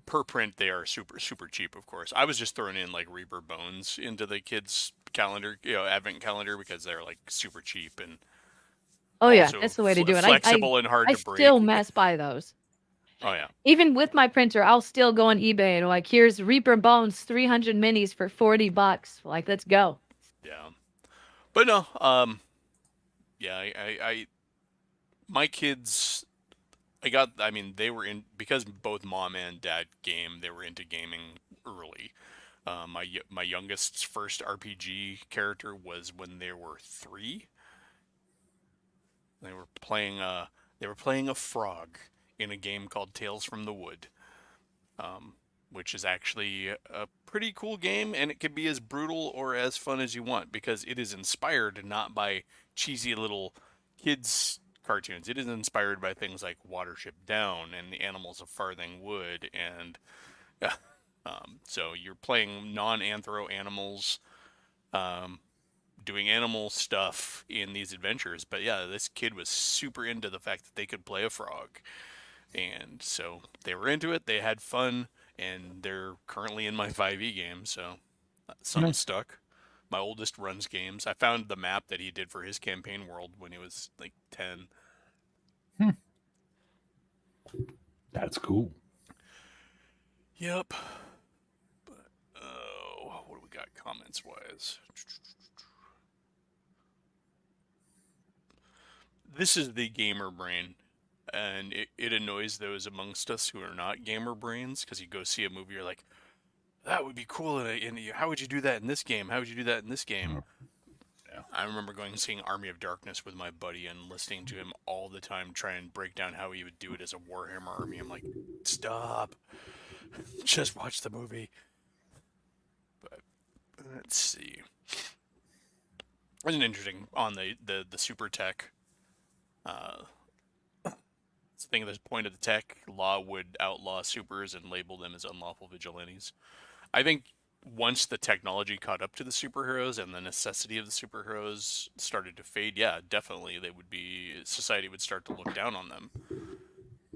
Speaker 1: per print they are super super cheap. Of course, I was just throwing in like Reaper Bones into the kids' calendar, advent calendar, because they're like super cheap and
Speaker 3: Oh yeah,
Speaker 1: also
Speaker 3: that's the way to do it.
Speaker 1: flexible and hard
Speaker 3: I
Speaker 1: to break.
Speaker 3: still mass buy those.
Speaker 1: Oh yeah,
Speaker 3: Even with my printer, I'll still go on eBay and like here's Reaper Bones 300 minis for $40. Like let's go.
Speaker 1: yeah. But no, yeah, I my kids, I mean, they were in, because both mom and dad game, they were into gaming early. My youngest's first RPG character was when they were 3. They were playing a frog in a game called Tales from the Wood, which is actually a pretty cool game, and it can be as brutal or as fun as you want because it is inspired not by cheesy little kids cartoons. It is inspired by things like Watership Down and the Animals of Farthing Wood, and so you're playing non-anthro animals, um, doing animal stuff in these adventures. But yeah, this kid was super into the fact that they could play a frog, and so they were into it. They had fun, and they're currently in my 5e game, so something
Speaker 2: Nice.
Speaker 1: stuck. My oldest runs games. I found the map that he did for his campaign world when he was like 10.
Speaker 2: Hmm. That's cool.
Speaker 1: Yep. But oh, what do we got comments wise? This is the gamer brain, and it annoys those amongst us who are not gamer brains, because you go see a movie, you're like, that would be cool, and how would you do that in this game? How would you do that in this game?
Speaker 2: Oh, yeah.
Speaker 1: I remember going and seeing Army of Darkness with my buddy and listening to him all the time try and break down how he would do it as a Warhammer army. I'm like, stop. Just watch the movie. But let's see. There's an interesting on the super tech. It's the thing at this point of the tech, law would outlaw supers and label them as unlawful vigilantes. I think once the technology caught up to the superheroes and the necessity of the superheroes started to fade, yeah, definitely society would start to look down on them,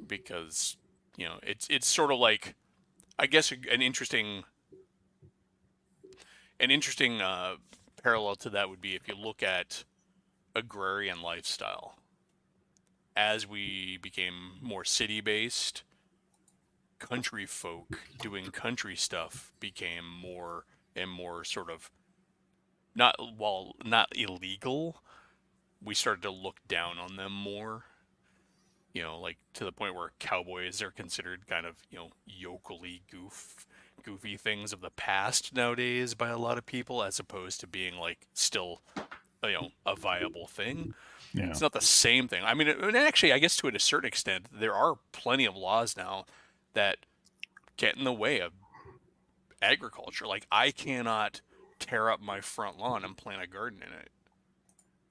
Speaker 1: because it's sort of like, I guess, an interesting parallel to that would be if you look at agrarian lifestyle. As we became more city based, country folk doing country stuff became more and more sort of, not illegal. We started to look down on them more. Like to the point where cowboys are considered kind of, yokely goofy things of the past nowadays by a lot of people, as opposed to being like still, a viable thing.
Speaker 2: Yeah.
Speaker 1: It's not the same thing. I mean, actually, I guess to a certain extent, there are plenty of laws now that get in the way of agriculture. Like, I cannot tear up my front lawn and plant a garden in it,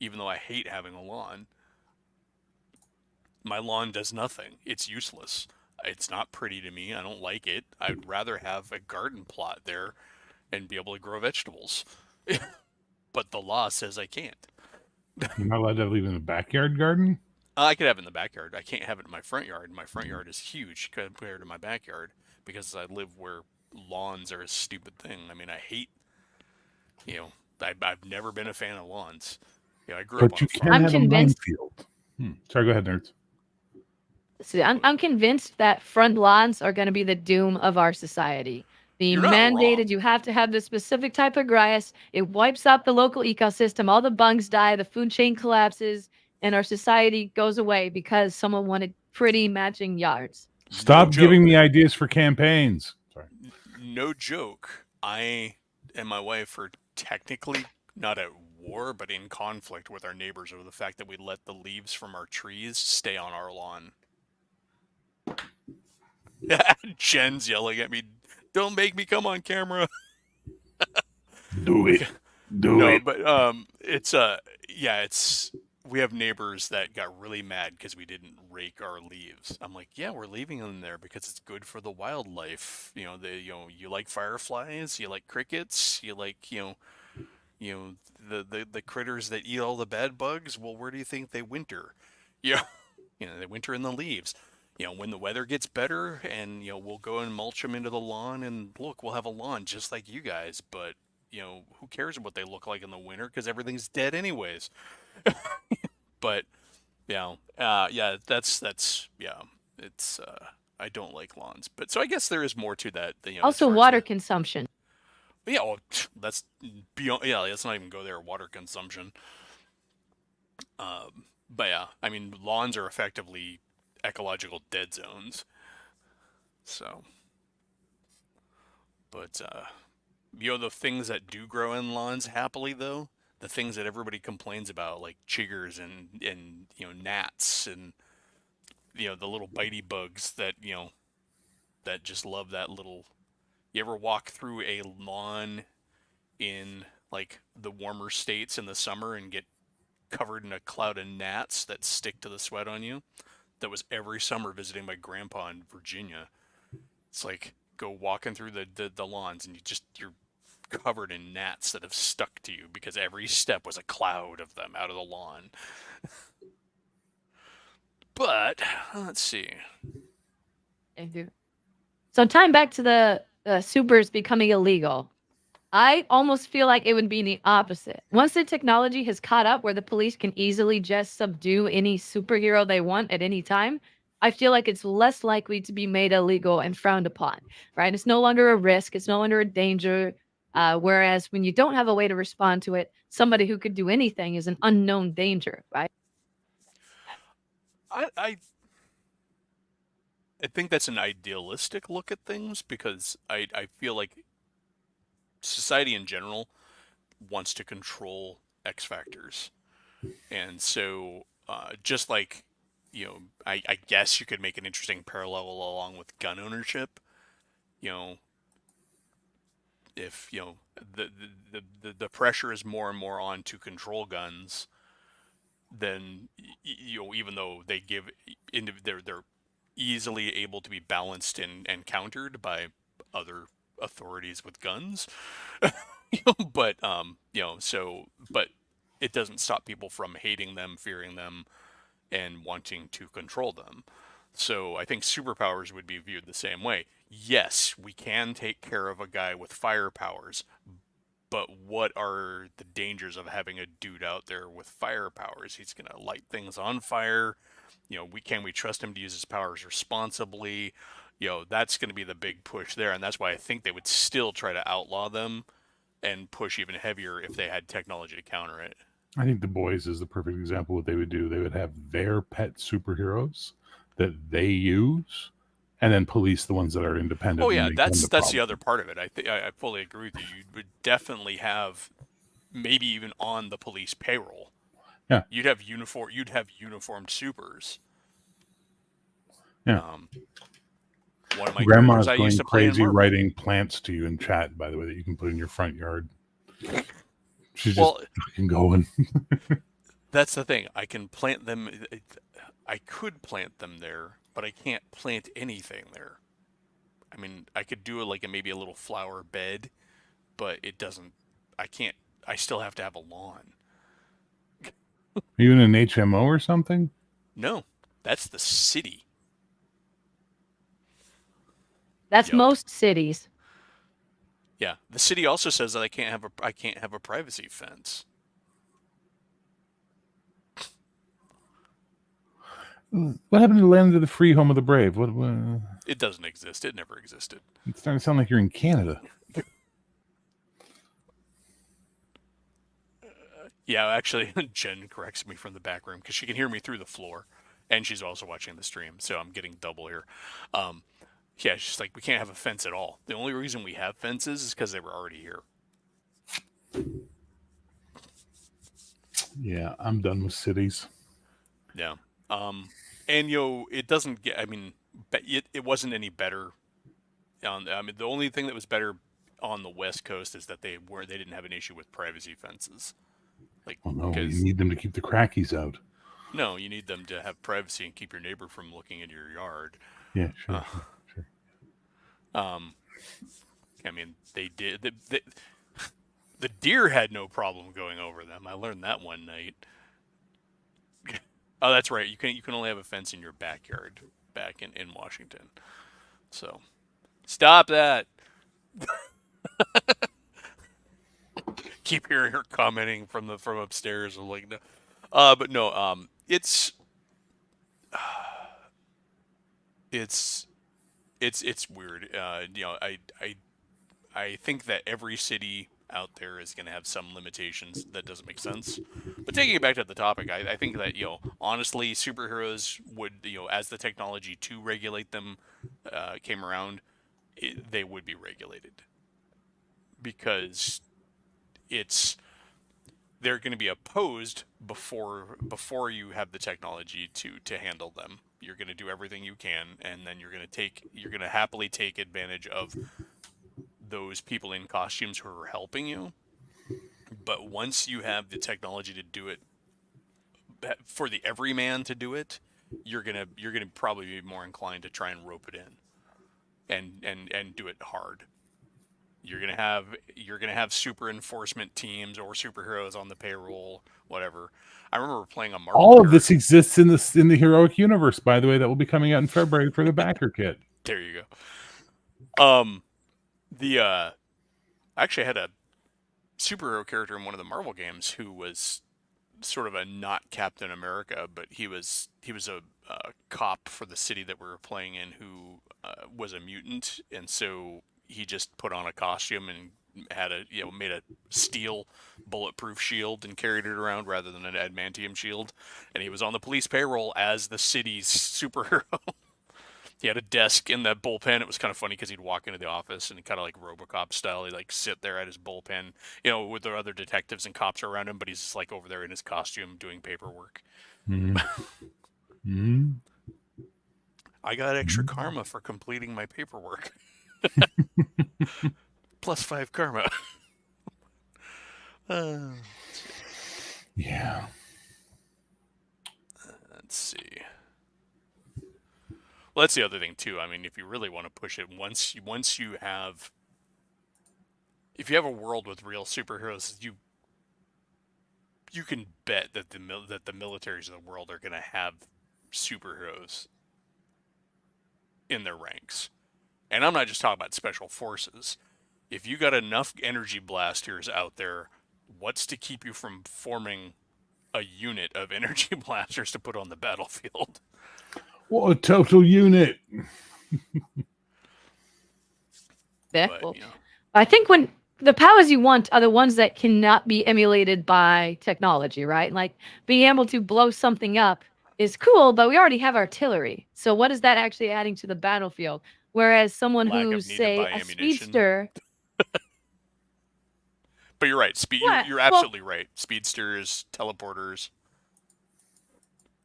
Speaker 1: even though I hate having a lawn. My lawn does nothing. It's useless. It's not pretty to me. I don't like it. I'd rather have a garden plot there and be able to grow vegetables. But the law says I can't.
Speaker 2: You're not allowed to leave in the backyard garden?
Speaker 1: I could have it in the backyard. I can't have it in my front yard. My front yard is huge compared to my backyard because I live where lawns are a stupid thing. I mean, I hate, I've never been a fan of lawns. I grew up
Speaker 2: But
Speaker 1: on
Speaker 2: you
Speaker 1: a farm.
Speaker 2: can
Speaker 3: I'm
Speaker 2: have a
Speaker 3: convinced.
Speaker 2: minefield. Sorry, go ahead, nerds.
Speaker 3: See, I'm convinced that front lawns are going to be the doom of our society. The
Speaker 1: You're not wrong.
Speaker 3: mandated you have to have this specific type of grass. It wipes out the local ecosystem. All the bugs die. The food chain collapses, and our society goes away because someone wanted pretty matching yards.
Speaker 2: Stop
Speaker 1: No
Speaker 2: giving
Speaker 1: joke.
Speaker 2: me ideas for campaigns. Sorry.
Speaker 1: No joke. I and my wife are technically not at war, but in conflict with our neighbors over the fact that we let the leaves from our trees stay on our lawn. Jen's yelling at me, "Don't make me come on camera."
Speaker 2: Do it. Do
Speaker 1: No,
Speaker 2: it.
Speaker 1: but it's yeah, it's we have neighbors that got really mad because we didn't rake our leaves. I'm like, yeah, we're leaving them there because it's good for the wildlife. You like fireflies, you like crickets, you like you know the critters that eat all the bad bugs. Well, where do you think they winter? Yeah, they winter in the leaves. When the weather gets better, and we'll go and mulch them into the lawn, and look, we'll have a lawn just like you guys. But who cares what they look like in the winter because everything's dead anyways. But yeah, that's yeah, it's I don't like lawns, but so I guess there is more to that. As
Speaker 3: Also,
Speaker 1: far as
Speaker 3: water consumption.
Speaker 1: yeah, well, that's beyond. Yeah, let's not even go there. Water consumption. But yeah, I mean, lawns are effectively ecological dead zones. So, but the things that do grow in lawns happily though, the things that everybody complains about, like chiggers and gnats and the little bitey bugs that just love that little. You ever walk through a lawn in like the warmer states in the summer and get covered in a cloud of gnats that stick to the sweat on you? That was every summer visiting my grandpa in Virginia. It's like go walking through the lawns and you're covered in gnats that have stuck to you because every step was a cloud of them out of the lawn. But let's see.
Speaker 3: Thank you. So time back to the supers becoming illegal. I almost feel like it would be the opposite. Once the technology has caught up where the police can easily just subdue any superhero they want at any time, I feel like it's less likely to be made illegal and frowned upon, right? It's no longer a risk, it's no longer a danger. Whereas when you don't have a way to respond to it, somebody who could do anything is an unknown danger, right?
Speaker 1: I I think that's an idealistic look at things because I feel like society in general wants to control X factors. And so, just like, I guess you could make an interesting parallel along with gun ownership. You know, if the pressure is more and more on to control guns, then even though they give they're easily able to be balanced and countered by other authorities with guns. But but it doesn't stop people from hating them, fearing them, and wanting to control them. So I think superpowers would be viewed the same way. Yes, we can take care of a guy with fire powers, but what are the dangers of having a dude out there with fire powers? He's going to light things on fire. We trust him to use his powers responsibly? That's going to be the big push there, and that's why I think they would still try to outlaw them and push even heavier if they had technology to counter it.
Speaker 2: I think The Boys is the perfect example of what they would do. They would have their pet superheroes that they use, and then police the ones that are independent
Speaker 1: Oh
Speaker 2: and
Speaker 1: yeah,
Speaker 2: make them
Speaker 1: that's
Speaker 2: the
Speaker 1: that's the
Speaker 2: problem.
Speaker 1: other part of it. I fully agree with you. You would definitely have maybe even on the police payroll.
Speaker 2: Yeah,
Speaker 1: You'd have uniformed supers.
Speaker 2: yeah.
Speaker 1: Um, one of my characters
Speaker 2: Grandma's
Speaker 1: I used
Speaker 2: going
Speaker 1: to play in
Speaker 2: crazy
Speaker 1: Marvel.
Speaker 2: writing plants to you in chat, by the way, that you can put in your front yard. She's just
Speaker 1: Well,
Speaker 2: fucking going.
Speaker 1: that's the thing. I can plant them. I could plant them there, but I can't plant anything there. I mean, I could do like maybe a little flower bed, but it doesn't. I can't. I still have to have a lawn.
Speaker 2: Are you in an HMO or something?
Speaker 1: No, that's the city.
Speaker 3: That's
Speaker 1: Yep.
Speaker 3: most cities.
Speaker 1: Yeah. The city also says that I can't have a privacy fence.
Speaker 2: What happened to the land of the free, home of the brave? What
Speaker 1: It doesn't exist. It never existed.
Speaker 2: it's starting to sound like you're in Canada.
Speaker 1: Yeah, actually, Jen corrects me from the back room because she can hear me through the floor, and she's also watching the stream, so I'm getting double here. Um, yeah, she's like, we can't have a fence at all. The only reason we have fences is because they were already here.
Speaker 2: Yeah, I'm done with cities.
Speaker 1: Yeah. And it doesn't get. I mean, it wasn't any better. I mean, the only thing that was better on the West Coast is that they didn't have an issue with privacy fences. Like,
Speaker 2: Oh no, you
Speaker 1: because
Speaker 2: need them to keep the crackies out.
Speaker 1: no, you need them to have privacy and keep your neighbor from looking in your yard.
Speaker 2: Yeah, sure.
Speaker 1: I mean, they did. The deer had no problem going over them. I learned that one night. Oh, that's right. You can only have a fence in your backyard back in Washington. So stop that. Keep hearing her commenting from upstairs. I'm like, no. But no. It's weird. I think that every city out there is going to have some limitations that doesn't make sense. But taking it back to the topic, I think that honestly, superheroes would as the technology to regulate them came around, they would be regulated because they're going to be opposed before you have the technology to handle them. You're going to do everything you can, and then you're going to happily take advantage of those people in costumes who are helping you. But once you have the technology to do it, for the everyman to do it, you're gonna probably be more inclined to try and rope it in, and do it hard. You're gonna have super enforcement teams or superheroes on the payroll, whatever. I remember playing a Marvel.
Speaker 2: All of this exists in the heroic universe, by the way, that will be coming out in February for the backer kit.
Speaker 1: There you go. I actually had a superhero character in one of the Marvel games who was sort of a not Captain America, but he was a cop for the city that we were playing in who was a mutant, and so he just put on a costume and had made a steel bulletproof shield and carried it around rather than an adamantium shield, and he was on the police payroll as the city's superhero. He had a desk in that bullpen. It was kind of funny because he'd walk into the office and kind of like RoboCop style, he'd like sit there at his bullpen, with the other detectives and cops around him, but he's just like over there in his costume doing paperwork.
Speaker 2: Mm-hmm. Mm-hmm.
Speaker 1: I got extra karma for completing my paperwork. Plus 5 karma.
Speaker 2: Yeah.
Speaker 1: Let's see. Well, that's the other thing too. I mean, if you really want to push it, once you have, if you have a world with real superheroes, you can bet that the militaries of the world are going to have superheroes in their ranks. And I'm not just talking about special forces. If you got enough energy blasters out there, what's to keep you from forming a unit of energy blasters to put on the battlefield?
Speaker 2: What a total unit.
Speaker 3: But, I think when the powers you want are the ones that cannot be emulated by technology, right? Like being able to blow something up is cool, but we already have artillery. So what is that actually adding to the battlefield? Whereas someone who's, say, a speedster.
Speaker 1: But you're right. You're absolutely right. Speedsters, teleporters.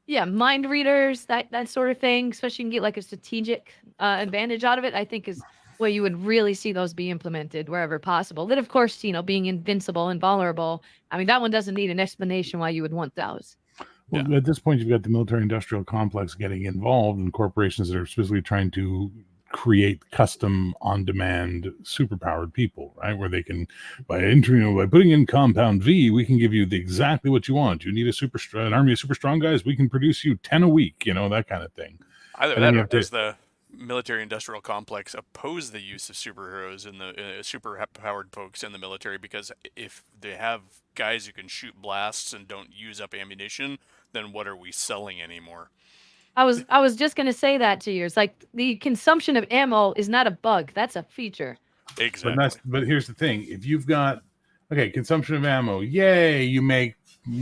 Speaker 3: Yeah, mind readers, that sort of thing. Especially you can get like a strategic advantage out of it. I think is where you would really see those be implemented wherever possible. Then, of course, being invincible and vulnerable. I mean, that one doesn't need an explanation why you would want those.
Speaker 2: Well, yeah. At this point, you've got the military-industrial complex getting involved in corporations that are specifically trying to create custom on-demand superpowered people, right? Where they can, by putting in compound V, we can give you exactly what you want. You need an army of super strong guys, we can produce you 10 a week, that kind of thing.
Speaker 1: Either that or does the military-industrial complex oppose the use of superheroes and the super-powered folks in the military, because if they have guys who can shoot blasts and don't use up ammunition, then what are we selling anymore?
Speaker 3: I was just going to say that to you. It's like the consumption of ammo is not a bug. That's a feature.
Speaker 1: Exactly.
Speaker 2: But here's the thing. If you've got, consumption of ammo, yay, you make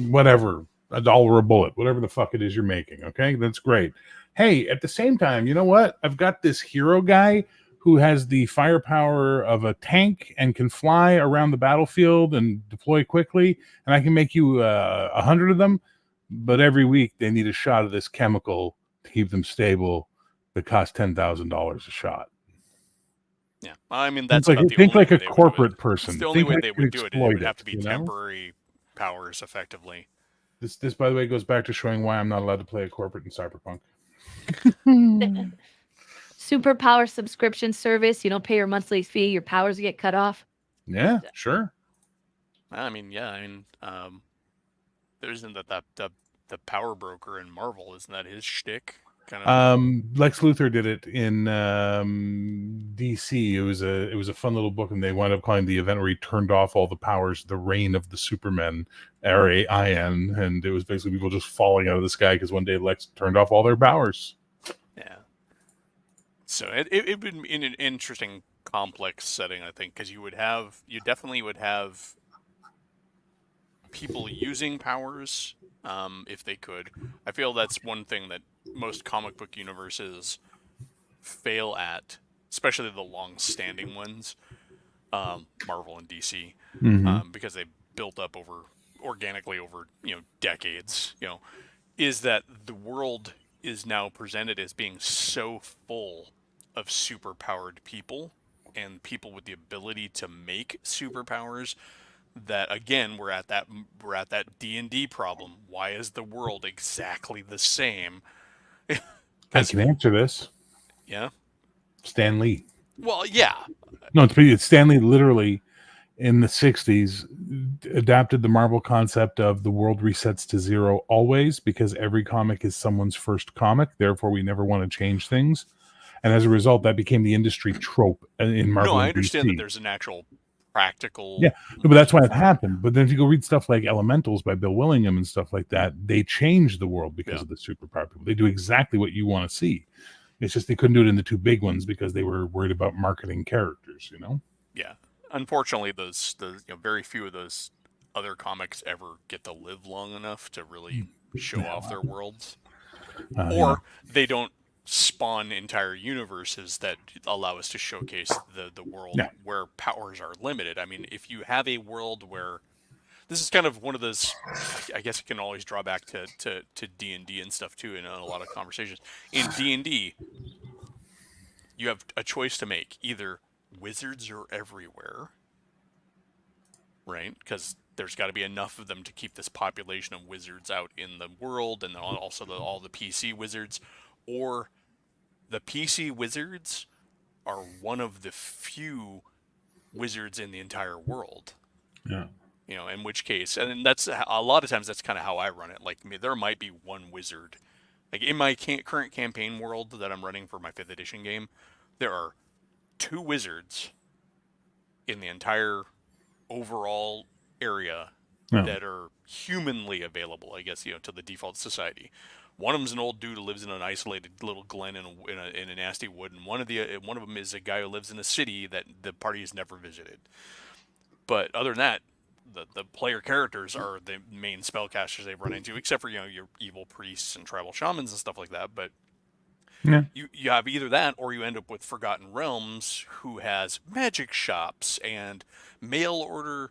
Speaker 2: whatever, $1 a bullet, whatever the fuck it is you're making. Okay, that's great. Hey, at the same time, you know what? I've got this hero guy who has the firepower of a tank and can fly around the battlefield and deploy quickly, and I can make you 100 of them. But every week they need a shot of this chemical to keep them stable that cost $10,000 a shot.
Speaker 1: Yeah, I mean
Speaker 2: Think
Speaker 1: that's
Speaker 2: like,
Speaker 1: about the
Speaker 2: think
Speaker 1: only
Speaker 2: like
Speaker 1: way
Speaker 2: a
Speaker 1: they would do it.
Speaker 2: corporate
Speaker 1: It's
Speaker 2: person.
Speaker 1: the only
Speaker 2: Think
Speaker 1: way
Speaker 2: how
Speaker 1: they
Speaker 2: you could
Speaker 1: would do it. It would
Speaker 2: exploit
Speaker 1: have to be
Speaker 2: you know?
Speaker 1: temporary powers, effectively.
Speaker 2: This, by the way, goes back to showing why I'm not allowed to play a corporate in Cyberpunk.
Speaker 3: Superpower subscription service. You don't pay your monthly fee. Your powers get cut off.
Speaker 2: Yeah, sure.
Speaker 1: I mean, yeah, I mean, there isn't the power broker in Marvel, isn't that his shtick? Kind of thing.
Speaker 2: Lex Luthor did it in DC. It was a fun little book, and they wound up calling the event where he turned off all the powers, the Reign of the Supermen, RAIN, and it was basically people just falling out of the sky because one day Lex turned off all their powers.
Speaker 1: Yeah. So it would be in an interesting, complex setting, I think, because you definitely would have people using powers, if they could. I feel that's one thing that most comic book universes fail at, especially the long-standing ones, Marvel and DC, because they built up organically over decades. Is that the world is now presented as being so full of super-powered people and people with the ability to make superpowers that, again, we're at that D&D problem. Why is the world exactly the same?
Speaker 2: I can answer this.
Speaker 1: Yeah.
Speaker 2: Stan Lee.
Speaker 1: Well, yeah.
Speaker 2: No, it's Stan Lee literally in the 60s adapted the Marvel concept of the world resets to zero always, because every comic is someone's first comic. Therefore, we never want to change things. And as a result, that became the industry trope in Marvel.
Speaker 1: No,
Speaker 2: and
Speaker 1: I understand
Speaker 2: DC.
Speaker 1: that there's an actual practical.
Speaker 2: Yeah, but that's why it happened. But then if you go read stuff like Elementals by Bill Willingham and stuff like that, they changed the world because of the superpower people. They do exactly what you want to see. It's just they couldn't do it in the two big ones because they were worried about marketing characters,
Speaker 1: Yeah. Unfortunately, those very few of those other comics ever get to live long enough to really show off their worlds. Or they don't spawn entire universes that allow us to showcase the world where powers are limited. I mean, if you have a world where this is kind of one of those, I guess it can always draw back to D&D and stuff too in a lot of conversations. In D&D, you have a choice to make. Either wizards are everywhere, right? Because there's got to be enough of them to keep this population of wizards out in the world, and also all the PC wizards. Or the PC wizards are one of the few wizards in the entire world.
Speaker 2: Yeah.
Speaker 1: In which case, and that's a lot of times that's kind of how I run it. Like, there might be one wizard. Like in my current campaign world that I'm running for my 5th edition game, there are 2 wizards in the entire overall area that are humanly available, I guess, to the default society. One of them's an old dude who lives in an isolated little glen in a nasty wood, and one of them is a guy who lives in a city that the party has never visited. But other than that, the player characters are the main spellcasters they've run into, except for your evil priests and tribal shamans and stuff like that. But you have either that, or you end up with Forgotten Realms, who has magic shops and mail order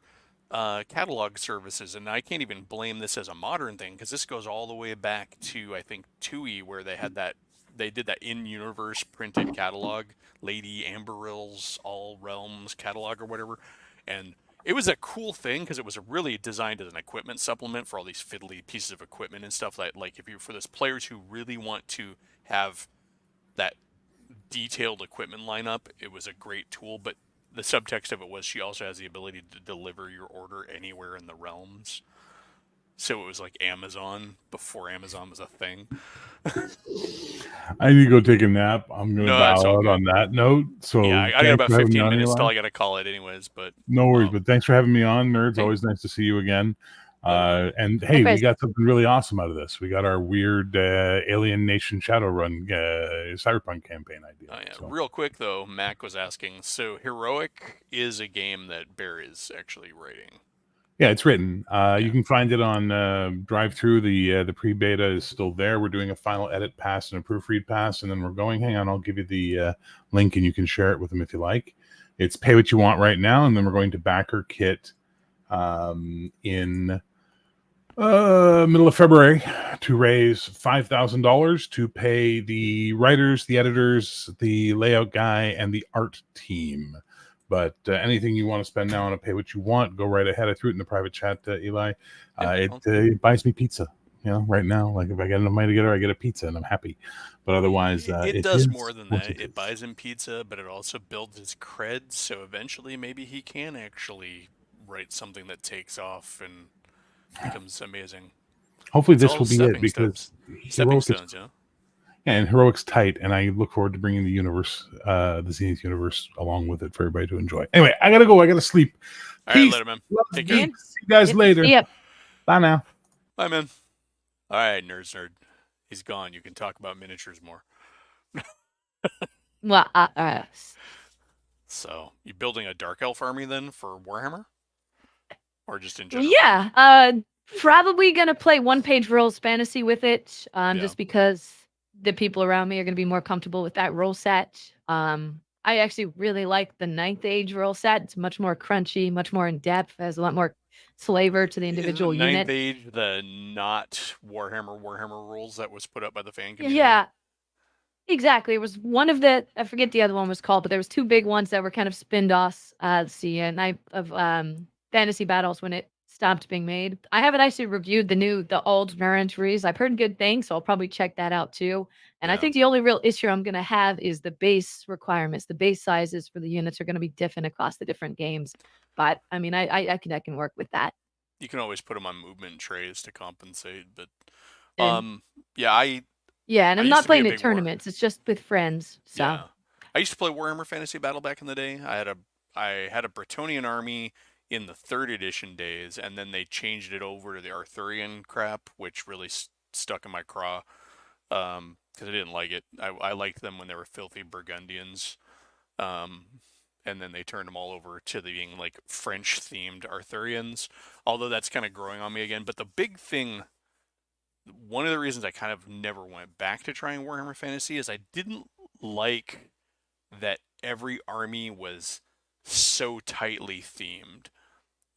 Speaker 1: catalog services. And I can't even blame this as a modern thing, because this goes all the way back to, I think, 2E, where they did that in-universe printed catalog, Lady Amberill's All Realms catalog or whatever. And it was a cool thing because it was really designed as an equipment supplement for all these fiddly pieces of equipment and stuff like if you for those players who really want to have that detailed equipment lineup, it was a great tool. But the subtext of it was she also has the ability to deliver your order anywhere in the realms. So it was like Amazon before Amazon was a thing.
Speaker 2: I need to go take a nap. I'm going to bow out on that note. So
Speaker 1: yeah, I got about 15 minutes till I got to call it anyways. But
Speaker 2: no worries. But thanks for having me on, nerds. Always nice to see you again. And hey, we got something really awesome out of this. We got our weird Alien Nation Shadowrun Cyberpunk campaign idea.
Speaker 1: Oh, yeah. So. Real quick though, Mac was asking. So Heroic is a game that Bear is actually writing.
Speaker 2: Yeah, it's written. You can find it on Drive-Thru. The pre-beta is still there. We're doing a final edit pass and a proofread pass, and then we're going. Hang on, I'll give you the link, and you can share it with them if you like. It's pay what you want right now, and then we're going to backer kit in middle of February to raise $5,000 to pay the writers, the editors, the layout guy, and the art team. But anything you want to spend now on pay what you want, go right ahead. I threw it in the private chat, Eli. It buys me pizza. Right now, like if I get enough money together, I get a pizza and I'm happy. But otherwise,
Speaker 1: it does more than that. It
Speaker 2: is.
Speaker 1: buys him pizza, but it also builds his cred. So eventually, maybe he can actually write something that takes off and becomes amazing.
Speaker 2: Hopefully,
Speaker 1: It's
Speaker 2: this
Speaker 1: all
Speaker 2: will be it because
Speaker 1: stepping stones,
Speaker 2: and Heroic's tight, and I look forward to bringing the universe, the Zenith universe, along with it for everybody to enjoy. Anyway, I gotta go. I gotta sleep.
Speaker 1: All right, later, man. Take care.
Speaker 2: See you guys later.
Speaker 3: Yep.
Speaker 2: Bye now.
Speaker 1: Bye, man. All right, nerd. He's gone. You can talk about miniatures more.
Speaker 3: Well,
Speaker 1: So, you building a Dark Elf army then for Warhammer? Or just in general?
Speaker 3: yeah. Probably gonna play one-page rules fantasy with it, just because the people around me are gonna be more comfortable with that rule set. I actually really like the 9th Age rule set. It's much more crunchy, much more in depth, has a lot more flavor to the individual unit.
Speaker 1: 9th Age, the not Warhammer rules that was put up by the fan community?
Speaker 3: Yeah, exactly. It was one of the, I forget the other one was called, but there was 2 big ones that were kind of spin-offs, of Fantasy Battles when it stopped being made. I haven't actually reviewed the old Nur entries. I've heard good things, so I'll probably check that out too. And I think the only real issue I'm going to have is the base requirements. The base sizes for the units are going to be different across the different games. But I mean, I can work with that.
Speaker 1: You can always put them on movement trays to compensate, but
Speaker 3: And,
Speaker 1: yeah,
Speaker 3: and I'm not playing in tournaments. It's just with friends. So
Speaker 1: yeah, I used to play Warhammer Fantasy Battle back in the day. I had a Bretonian army in the 3rd edition days, and then they changed it over to the Arthurian crap, which really stuck in my craw because I didn't like it. I liked them when they were filthy Burgundians, and then they turned them all over to being like French themed Arthurians. Although that's kind of growing on me again. But the big thing, one of the reasons I kind of never went back to trying Warhammer Fantasy is I didn't like that every army was so tightly themed.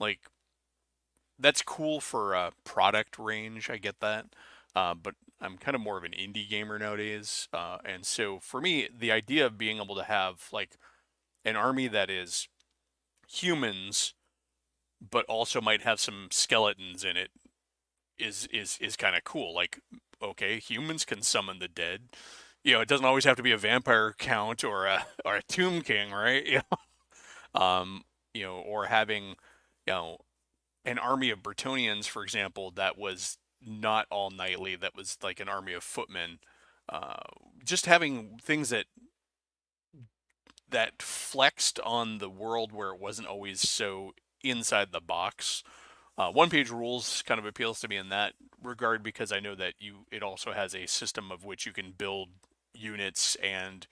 Speaker 1: Like, that's cool for a product range, I get that, but I'm kind of more of an indie gamer nowadays, and so for me, the idea of being able to have like an army that is humans, but also might have some skeletons in it is kind of cool. Like, okay, humans can summon the dead. It doesn't always have to be a vampire count or a tomb king, right? Or having an army of Bretonians, for example, that was not all knightly, that was like an army of footmen. Just having things that flexed on the world where it wasn't always so inside the box. One-page rules kind of appeals to me in that regard because I know that it also has a system of which you can build units and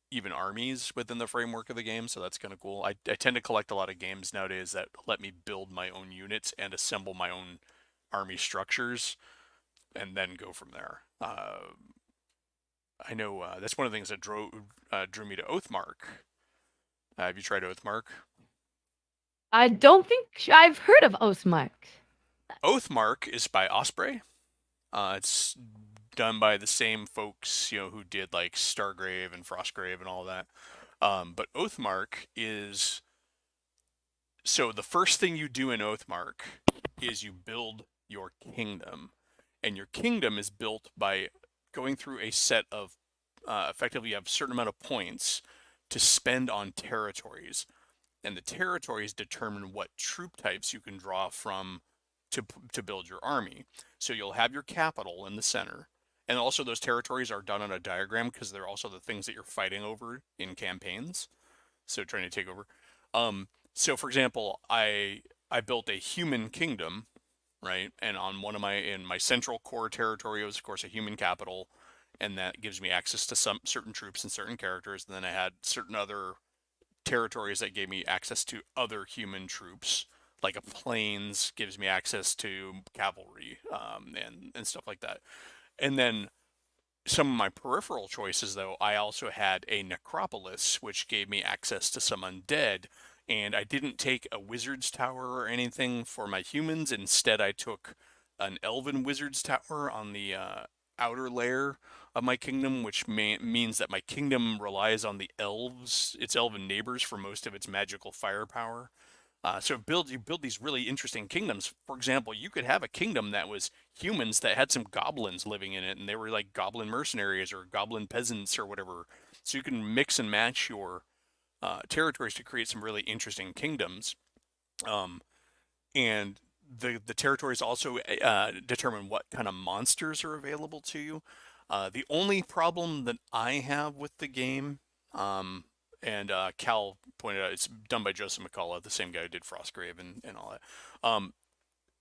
Speaker 1: even armies within the framework of the game, so that's kind of cool. I tend to collect a lot of games nowadays that let me build my own units and assemble my own army structures and then go from there. I know that's one of the things that drew me to Oathmark. Have you tried Oathmark?
Speaker 3: I don't think I've heard of Oathmark.
Speaker 1: Oathmark is by Osprey. It's done by the same folks, who did like Stargrave and Frostgrave and all that. But Oathmark is, so the first thing you do in Oathmark is you build your kingdom, and your kingdom is built by going through a set of, effectively you have a certain amount of points to spend on territories, and the territories determine what troop types you can draw from to build your army. So you'll have your capital in the center, and also those territories are done on a diagram because they're also the things that you're fighting over in campaigns. So trying to take over. So for example, I built a human kingdom, right? And on in my central core territory was of course a human capital, and that gives me access to some certain troops and certain characters. And then I had certain other territories that gave me access to other human troops, like a plains gives me access to cavalry, and stuff like that. And then some of my peripheral choices, though, I also had a necropolis, which gave me access to some undead. And I didn't take a wizard's tower or anything for my humans. Instead, I took an elven wizard's tower on the outer layer of my kingdom, which means that my kingdom relies on the elves, its elven neighbors, for most of its magical firepower. So you build these really interesting kingdoms. For example, you could have a kingdom that was humans that had some goblins living in it, and they were like goblin mercenaries or goblin peasants or whatever. So you can mix and match your territories to create some really interesting kingdoms. Um, and the territories also determine what kind of monsters are available to you. The only problem that I have with the game, and Cal pointed out, it's done by Joseph McCullough, the same guy who did Frostgrave and all that,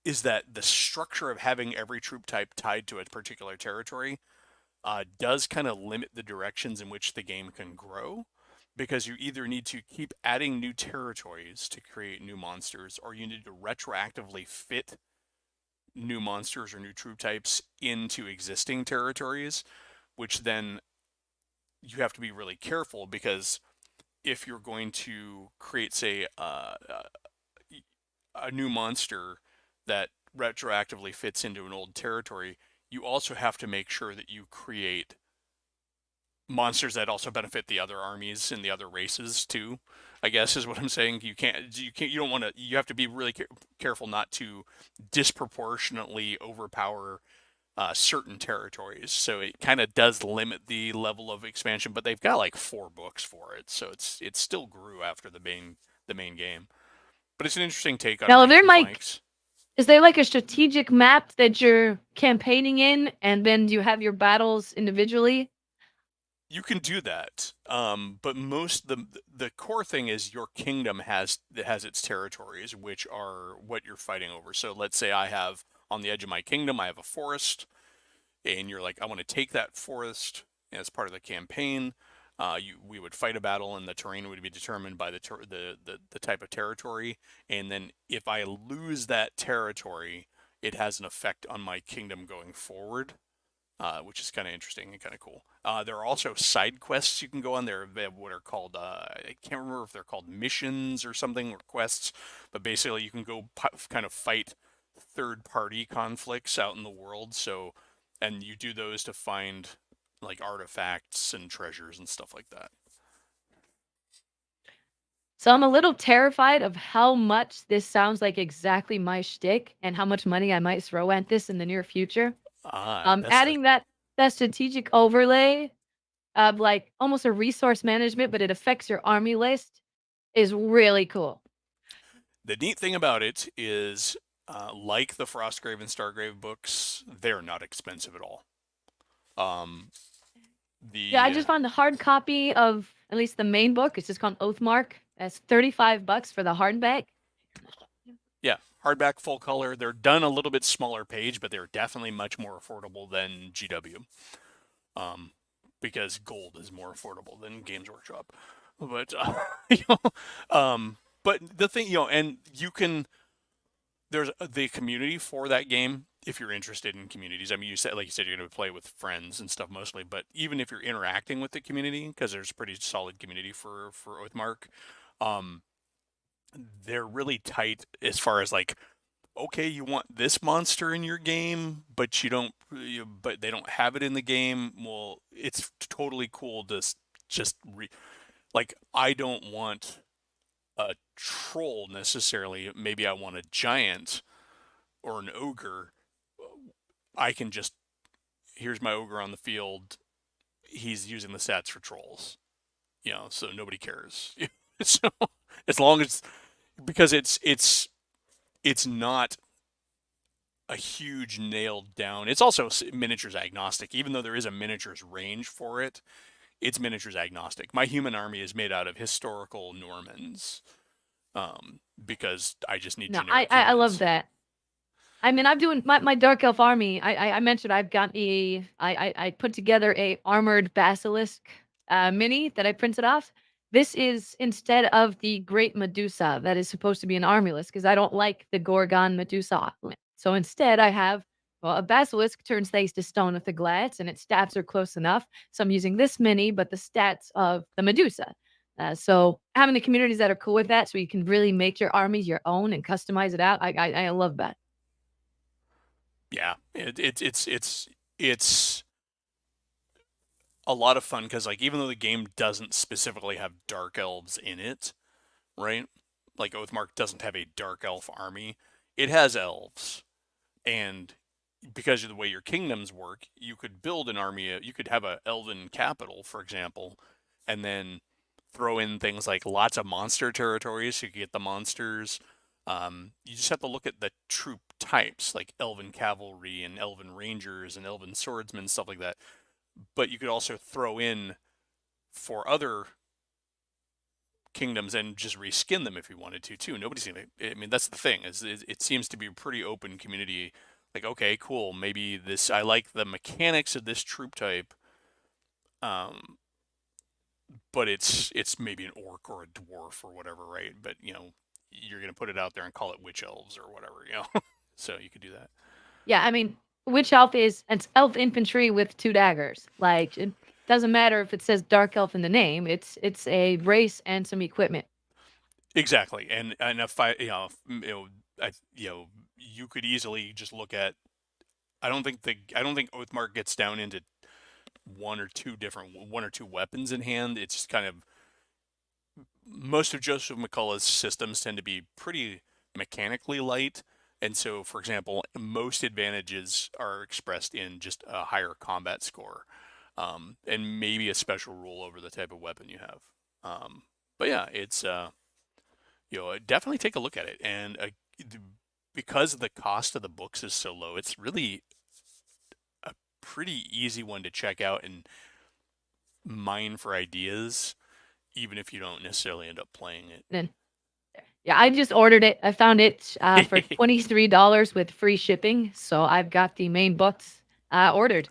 Speaker 1: is that the structure of having every troop type tied to a particular territory does kind of limit the directions in which the game can grow, because you either need to keep adding new territories to create new monsters, or you need to retroactively fit new monsters or new troop types into existing territories, which then you have to be really careful, because if you're going to create, say, a new monster that retroactively fits into an old territory, you also have to make sure that you create monsters that also benefit the other armies and the other races too, I guess is what I'm saying. You don't want to, you have to be really careful not to disproportionately overpower certain territories. So it kind of does limit the level of expansion, but they've got like 4 books for it, so it still grew after the main game. But it's an interesting take on
Speaker 3: Now,
Speaker 1: rank and flanks.
Speaker 3: is there like a strategic map that you're campaigning in, and then you have your battles individually?
Speaker 1: You can do that, but the core thing is your kingdom has its territories, which are what you're fighting over. So let's say I have on the edge of my kingdom, I have a forest, and you're like, I want to take that forest as part of the campaign. We would fight a battle, and the terrain would be determined by the type of territory. And then if I lose that territory, it has an effect on my kingdom going forward. Which is kind of interesting and kind of cool. There are also side quests you can go on. They have what are called, I can't remember if they're called missions or something, or quests, but basically you can go kind of fight third-party conflicts out in the world. So, and you do those to find like artifacts and treasures and stuff like that.
Speaker 3: So I'm a little terrified of how much this sounds like exactly my shtick and how much money I might throw at this in the near future.
Speaker 1: That's the
Speaker 3: Adding that strategic overlay of like almost a resource management, but it affects your army list is really cool.
Speaker 1: The neat thing about it is, like the Frostgrave and Stargrave books, they're not expensive at all. Um,
Speaker 3: Yeah, I
Speaker 1: the
Speaker 3: just found the hard copy of at least the main book. It's just called Oathmark. That's $35 for the hardback.
Speaker 1: Yeah, hardback, full color. They're done a little bit smaller page, but they're definitely much more affordable than GW. Because gold is more affordable than Games Workshop. But you know, but the thing, and you can. There's the community for that game if you're interested in communities. I mean, like you said, you're going to play with friends and stuff mostly, but even if you're interacting with the community, because there's a pretty solid community for Oathmark, um, they're really tight as far as like, okay, you want this monster in your game, but but they don't have it in the game. Well, it's totally cool to just like, I don't want a troll necessarily. Maybe I want a giant or an ogre. I can just, here's my ogre on the field. He's using the stats for trolls, so nobody cares. So as long as, because it's not a huge nailed down. It's also miniatures agnostic, even though there is a miniatures range for it. It's miniatures agnostic. My human army is made out of historical Normans, because I just need
Speaker 3: No,
Speaker 1: generic
Speaker 3: I love
Speaker 1: humans.
Speaker 3: that. I mean, I'm doing my Dark Elf army. I mentioned I've got I put together a armored basilisk mini that I printed off. This is instead of the Great Medusa that is supposed to be an army list, because I don't like the Gorgon Medusa. So instead, I have, well, a basilisk turns things to stone with the glass, and its stats are close enough. So I'm using this mini, but the stats of the Medusa. So having the communities that are cool with that, so you can really make your armies your own and customize it out. I love that.
Speaker 1: Yeah, it's a lot of fun because like even though the game doesn't specifically have dark elves in it, right? Like Oathmark doesn't have a dark elf army, it has elves, and because of the way your kingdoms work, you could build an army. You could have a elven capital, for example, and then throw in things like lots of monster territories so you can get the monsters. You just have to look at the troop types, like elven cavalry and elven rangers and elven swordsmen, stuff like that. But you could also throw in for other kingdoms and just reskin them if you wanted to too. Nobody's gonna. I mean, that's the thing is it seems to be a pretty open community. Like, okay, cool. Maybe this. I like the mechanics of this troop type, um, but it's maybe an orc or a dwarf or whatever, right? But you're gonna put it out there and call it witch elves or whatever. So you could do that.
Speaker 3: Yeah, I mean, witch elf is it's elf infantry with 2 daggers. Like it doesn't matter if it says dark elf in the name. It's a race and some equipment.
Speaker 1: Exactly, and if you could easily just look at. I don't think Oathmark gets down into one or two weapons in hand. It's just kind of most of Joseph McCullough's systems tend to be pretty mechanically light. And so, for example, most advantages are expressed in just a higher combat score, and maybe a special rule over the type of weapon you have. But yeah, it's definitely take a look at it. And because the cost of the books is so low, it's really a pretty easy one to check out and mine for ideas, even if you don't necessarily end up playing
Speaker 3: Then yeah, I just ordered it. I found it for
Speaker 1: it.
Speaker 3: $23 with free shipping. So I've got the main books ordered.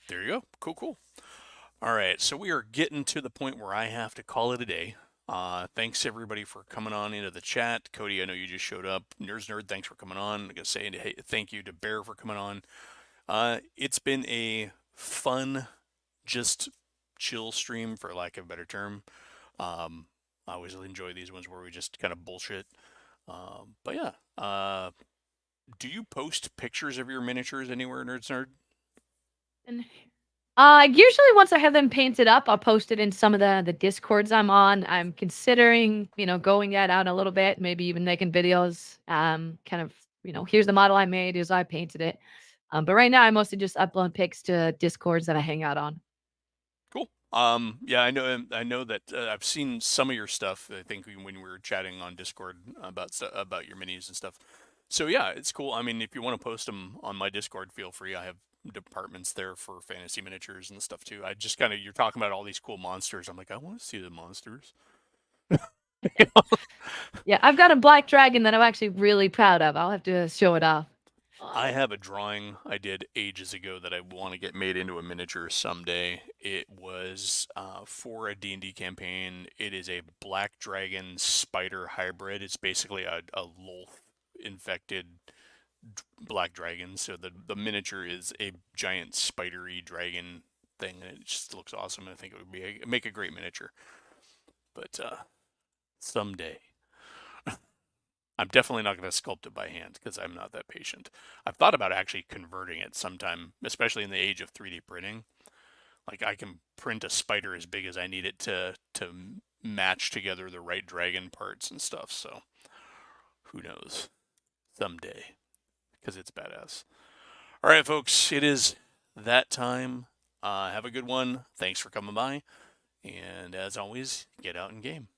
Speaker 1: There you go. Cool, cool. All right, so we are getting to the point where I have to call it a day. Thanks everybody for coming on into the chat. Cody, I know you just showed up. Nerds Nerd, thanks for coming on. I'm gonna say hey, thank you to Bear for coming on. It's been a fun, just chill stream, for lack of a better term. I always enjoy these ones where we just kind of bullshit. But yeah, do you post pictures of your miniatures anywhere, Nerds Nerd?
Speaker 3: And usually once I have them painted up, I'll post it in some of the discords I'm on. I'm considering, going that out a little bit, maybe even making videos. Kind of, here's the model I made, here's how I painted it. But right now I mostly just upload pics to discords that I hang out on.
Speaker 1: Cool. Yeah, I know that I've seen some of your stuff. I think when we were chatting on Discord about your minis and stuff. So yeah, it's cool. I mean, if you want to post them on my Discord, feel free. I have departments there for fantasy miniatures and stuff too. I just kind of you're talking about all these cool monsters. I'm like, I want to see the monsters.
Speaker 3: Yeah, I've got a black dragon that I'm actually really proud of. I'll have to show it off.
Speaker 1: I have a drawing I did ages ago that I want to get made into a miniature someday. It was for a D&D campaign. It is a black dragon spider hybrid. It's basically a Lolth infected black dragon. So the miniature is a giant spidery dragon thing, and it just looks awesome. I think it would make a great miniature. But someday. I'm definitely not going to sculpt it by hand because I'm not that patient. I've thought about actually converting it sometime, especially in the age of 3D printing. Like I can print a spider as big as I need it to match together the right dragon parts and stuff. So who knows? Someday, because it's badass. All right, folks, it is that time. Have a good one. Thanks for coming by. And as always, get out and game.